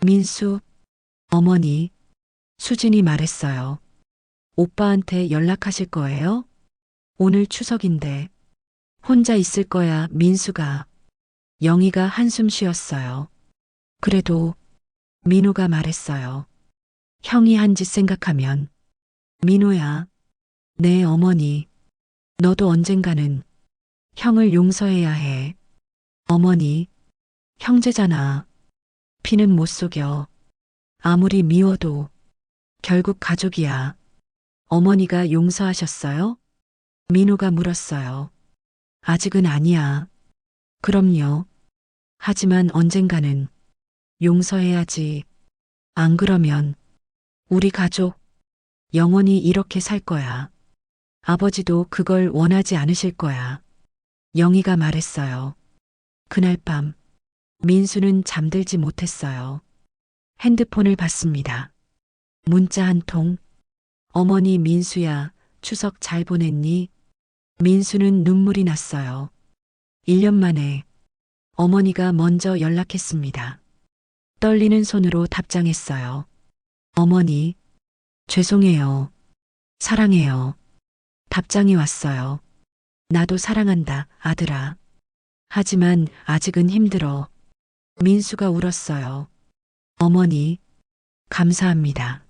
민수. 어머니. 수진이 말했어요. 오빠한테 연락하실 거예요? 오늘 추석인데. 혼자 있을 거야, 민수가. 영희가 한숨 쉬었어요. 그래도 민호가 말했어요. 형이 한 짓 생각하면. 민호야, 내 어머니. 너도 언젠가는 형을 용서해야 해. 어머니, 형제잖아. 피는 못 속여. 아무리 미워도 결국 가족이야. 어머니가 용서하셨어요? 민호가 물었어요. 아직은 아니야. 그럼요. 하지만 언젠가는 용서해야지. 안 그러면 우리 가족 영원히 이렇게 살 거야. 아버지도 그걸 원하지 않으실 거야. 영희가 말했어요. 그날 밤 민수는 잠들지 못했어요. 핸드폰을 봤습니다. 문자 한 통. 어머니 민수야, 추석 잘 보냈니? 민수는 눈물이 났어요. 1년 만에 어머니가 먼저 연락했습니다. 떨리는 손으로 답장했어요. 어머니, 죄송해요. 사랑해요. 답장이 왔어요. 나도 사랑한다, 아들아. 하지만 아직은 힘들어. 민수가 울었어요. 어머니, 감사합니다.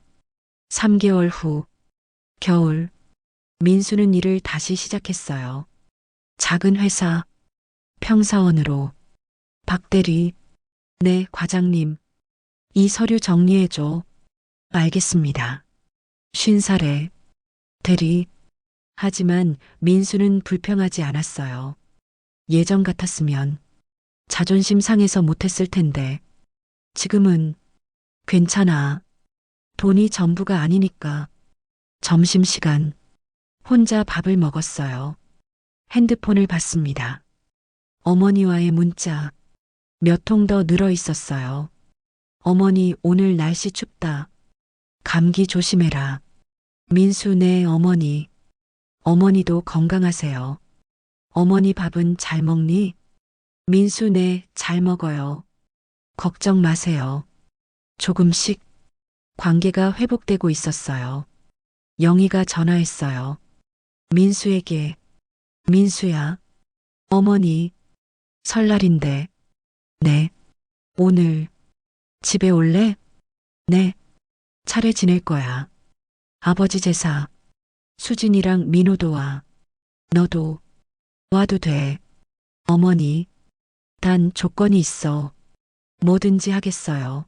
3개월 후, 겨울, 민수는 일을 다시 시작했어요. 작은 회사, 평사원으로. 박대리, 네, 과장님. 이 서류 정리해줘. 알겠습니다. 50살에, 대리. 하지만 민수는 불평하지 않았어요. 예전 같았으면 자존심 상해서 못했을 텐데 지금은 괜찮아. 돈이 전부가 아니니까. 점심시간 혼자 밥을 먹었어요. 핸드폰을 봤습니다. 어머니와의 문자 몇 통 더 늘어 있었어요. 어머니 오늘 날씨 춥다. 감기 조심해라. 민수 네 어머니. 어머니도 건강하세요. 어머니 밥은 잘 먹니? 민수 네 잘 먹어요. 걱정 마세요. 조금씩 관계가 회복되고 있었어요. 영희가 전화했어요. 민수에게. 민수야. 어머니. 설날인데. 네. 오늘 집에 올래? 네. 차례 지낼 거야. 아버지 제사. 수진이랑 민호도 와. 너도 와도 돼. 어머니. 단 조건이 있어. 뭐든지 하겠어요.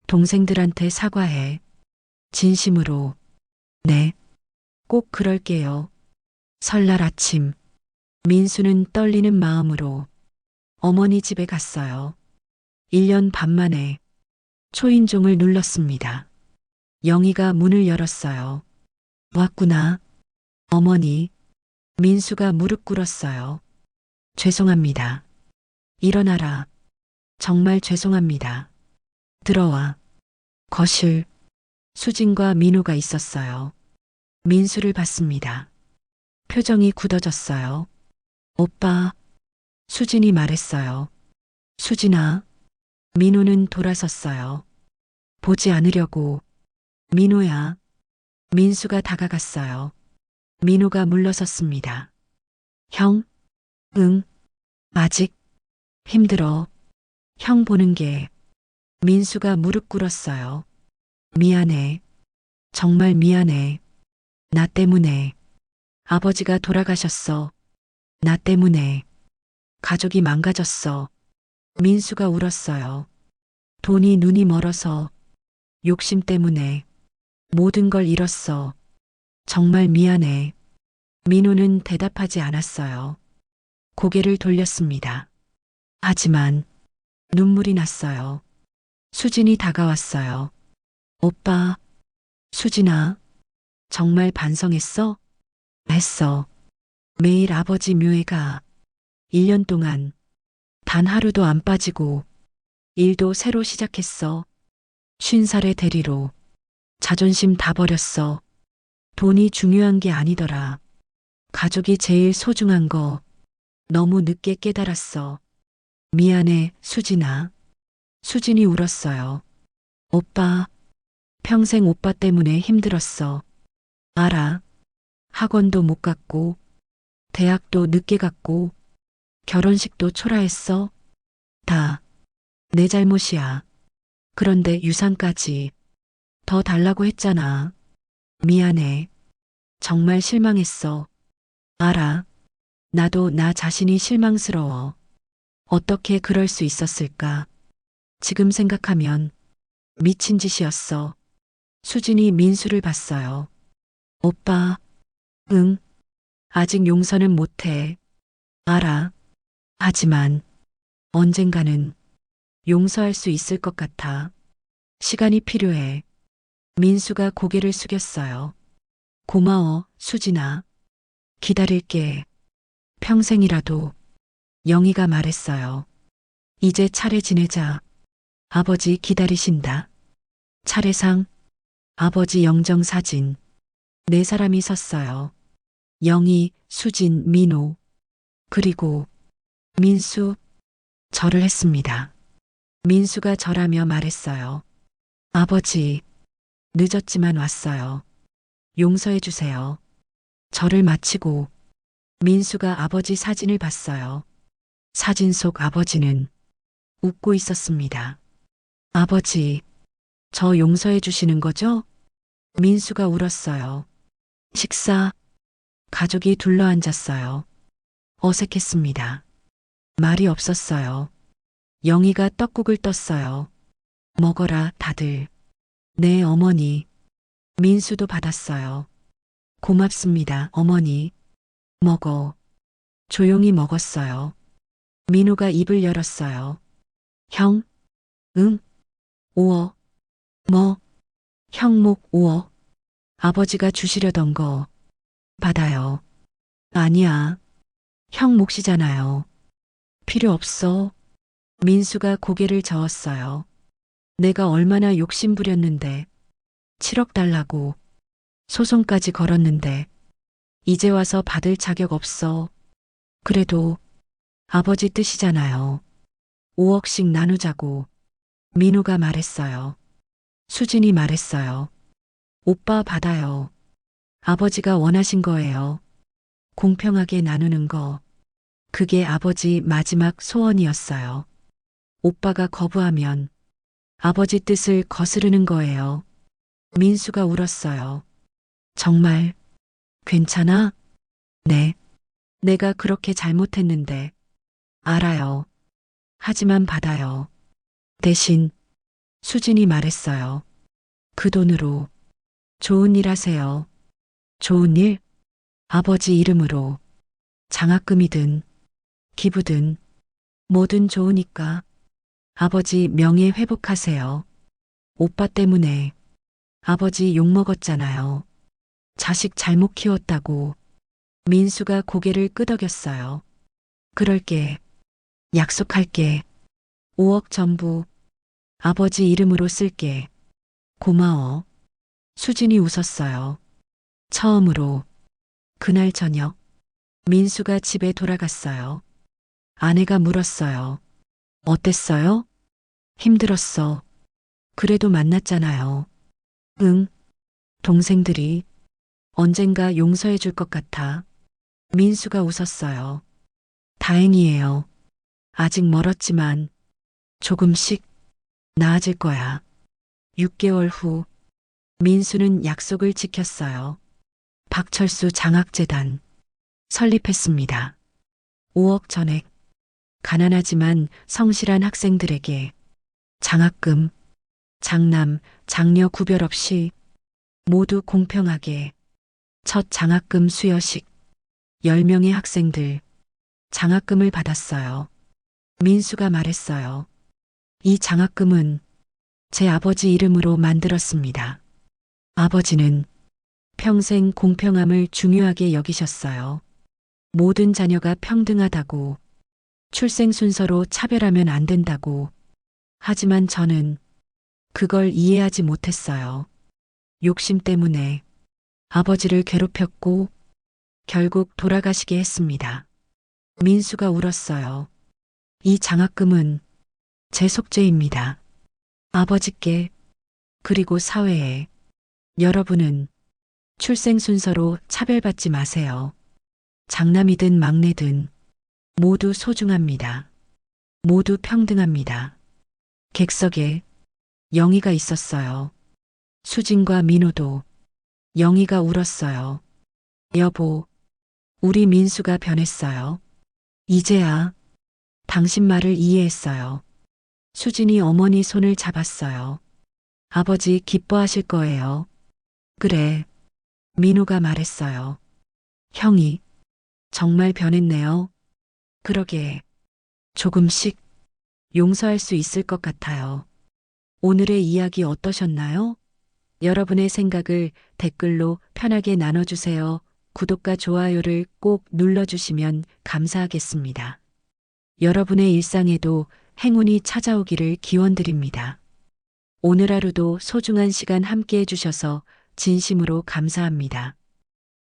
동생들한테 사과해. 진심으로. 네. 꼭 그럴게요. 설날 아침. 민수는 떨리는 마음으로 어머니 집에 갔어요. 1년 반 만에 초인종을 눌렀습니다. 영희가 문을 열었어요. 왔구나. 어머니. 민수가 무릎 꿇었어요. 죄송합니다. 일어나라. 정말 죄송합니다. 들어와. 거실. 수진과 민호가 있었어요. 민수를 봤습니다. 표정이 굳어졌어요. 오빠. 수진이 말했어요. 수진아. 민호는 돌아섰어요. 보지 않으려고. 민호야. 민수가 다가갔어요. 민호가 물러섰습니다. 형? 응. 아직 힘들어. 형 보는 게. 민수가 무릎 꿇었어요. 미안해. 정말 미안해. 나 때문에. 아버지가 돌아가셨어. 나 때문에. 가족이 망가졌어. 민수가 울었어요. 돈이 눈이 멀어서. 욕심 때문에. 모든 걸 잃었어. 정말 미안해. 민호는 대답하지 않았어요. 고개를 돌렸습니다. 하지만 눈물이 났어요. 수진이 다가왔어요. 오빠. 수진아. 정말 반성했어? 했어. 매일 아버지 묘에 가. 1년 동안 단 하루도 안 빠지고 일도 새로 시작했어. 50살의 대리로. 자존심 다 버렸어. 돈이 중요한 게 아니더라. 가족이 제일 소중한 거 너무 늦게 깨달았어. 미안해, 수진아. 수진이 울었어요. 오빠. 평생 오빠 때문에 힘들었어. 알아. 학원도 못 갔고, 대학도 늦게 갔고, 결혼식도 초라했어. 다 내 잘못이야. 그런데 유산까지 더 달라고 했잖아. 미안해. 정말 실망했어. 알아. 나도 나 자신이 실망스러워. 어떻게 그럴 수 있었을까? 지금 생각하면 미친 짓이었어. 수진이 민수를 봤어요. 오빠. 응. 아직 용서는 못해. 알아. 하지만 언젠가는 용서할 수 있을 것 같아. 시간이 필요해. 민수가 고개를 숙였어요. 고마워, 수진아. 기다릴게. 평생이라도. 영희가 말했어요. 이제 차례 지내자. 아버지 기다리신다. 차례상 아버지 영정 사진. 네 사람이 섰어요. 영희, 수진, 민호. 그리고 민수. 절을 했습니다. 민수가 절하며 말했어요. 아버지, 늦었지만 왔어요. 용서해 주세요. 절을 마치고 민수가 아버지 사진을 봤어요. 사진 속 아버지는 웃고 있었습니다. 아버지, 저 용서해 주시는 거죠? 민수가 울었어요. 식사, 가족이 둘러앉았어요. 어색했습니다. 말이 없었어요. 영희가 떡국을 떴어요. 먹어라, 다들. 네, 어머니. 민수도 받았어요. 고맙습니다, 어머니. 먹어. 조용히 먹었어요. 민호가 입을 열었어요. 형? 응? 5억. 뭐? 형목 5억. 아버지가 주시려던 거. 받아요. 아니야. 형 몫이잖아요. 필요 없어. 민수가 고개를 저었어요. 내가 얼마나 욕심부렸는데. 7억 달라고. 소송까지 걸었는데. 이제 와서 받을 자격 없어. 그래도 아버지 뜻이잖아요. 5억씩 나누자고. 민호가 말했어요. 수진이 말했어요. 오빠 받아요. 아버지가 원하신 거예요. 공평하게 나누는 거. 그게 아버지 마지막 소원이었어요. 오빠가 거부하면 아버지 뜻을 거스르는 거예요. 민수가 울었어요. 정말 괜찮아? 네. 내가 그렇게 잘못했는데. 알아요. 하지만 받아요. 대신 수진이 말했어요. 그 돈으로 좋은 일 하세요. 좋은 일? 아버지 이름으로 장학금이든 기부든 뭐든 좋으니까 아버지 명예 회복하세요. 오빠 때문에 아버지 욕먹었잖아요. 자식 잘못 키웠다고. 민수가 고개를 끄덕였어요. 그럴게. 약속할게. 5억 전부 아버지 이름으로 쓸게. 고마워. 수진이 웃었어요. 처음으로 그날 저녁 민수가 집에 돌아갔어요. 아내가 물었어요. 어땠어요? 힘들었어. 그래도 만났잖아요. 응. 동생들이 언젠가 용서해 줄 것 같아. 민수가 웃었어요. 다행이에요. 아직 멀었지만 조금씩 나아질 거야. 6개월 후 민수는 약속을 지켰어요. 박철수 장학재단 설립했습니다. 5억 전액. 가난하지만 성실한 학생들에게 장학금, 장남, 장녀 구별 없이 모두 공평하게 첫 장학금 수여식 10명의 학생들 장학금을 받았어요. 민수가 말했어요. 이 장학금은 제 아버지 이름으로 만들었습니다. 아버지는 평생 공평함을 중요하게 여기셨어요. 모든 자녀가 평등하다고, 출생 순서로 차별하면 안 된다고. 하지만 저는 그걸 이해하지 못했어요. 욕심 때문에 아버지를 괴롭혔고 결국 돌아가시게 했습니다. 민수가 울었어요. 이 장학금은 제 속죄입니다. 아버지께 그리고 사회에. 여러분은 출생 순서로 차별받지 마세요. 장남이든 막내든 모두 소중합니다. 모두 평등합니다. 객석에 영희가 있었어요. 수진과 민호도. 영희가 울었어요. 여보, 우리 민수가 변했어요. 이제야 당신 말을 이해했어요. 수진이 어머니 손을 잡았어요. 아버지 기뻐하실 거예요. 그래. 민호가 말했어요. 형이 정말 변했네요. 그러게. 조금씩 용서할 수 있을 것 같아요. 오늘의 이야기 어떠셨나요? 여러분의 생각을 댓글로 편하게 나눠주세요. 구독과 좋아요를 꼭 눌러주시면 감사하겠습니다. 여러분의 일상에도 행운이 찾아오기를 기원드립니다. 오늘 하루도 소중한 시간 함께 해주셔서 진심으로 감사합니다.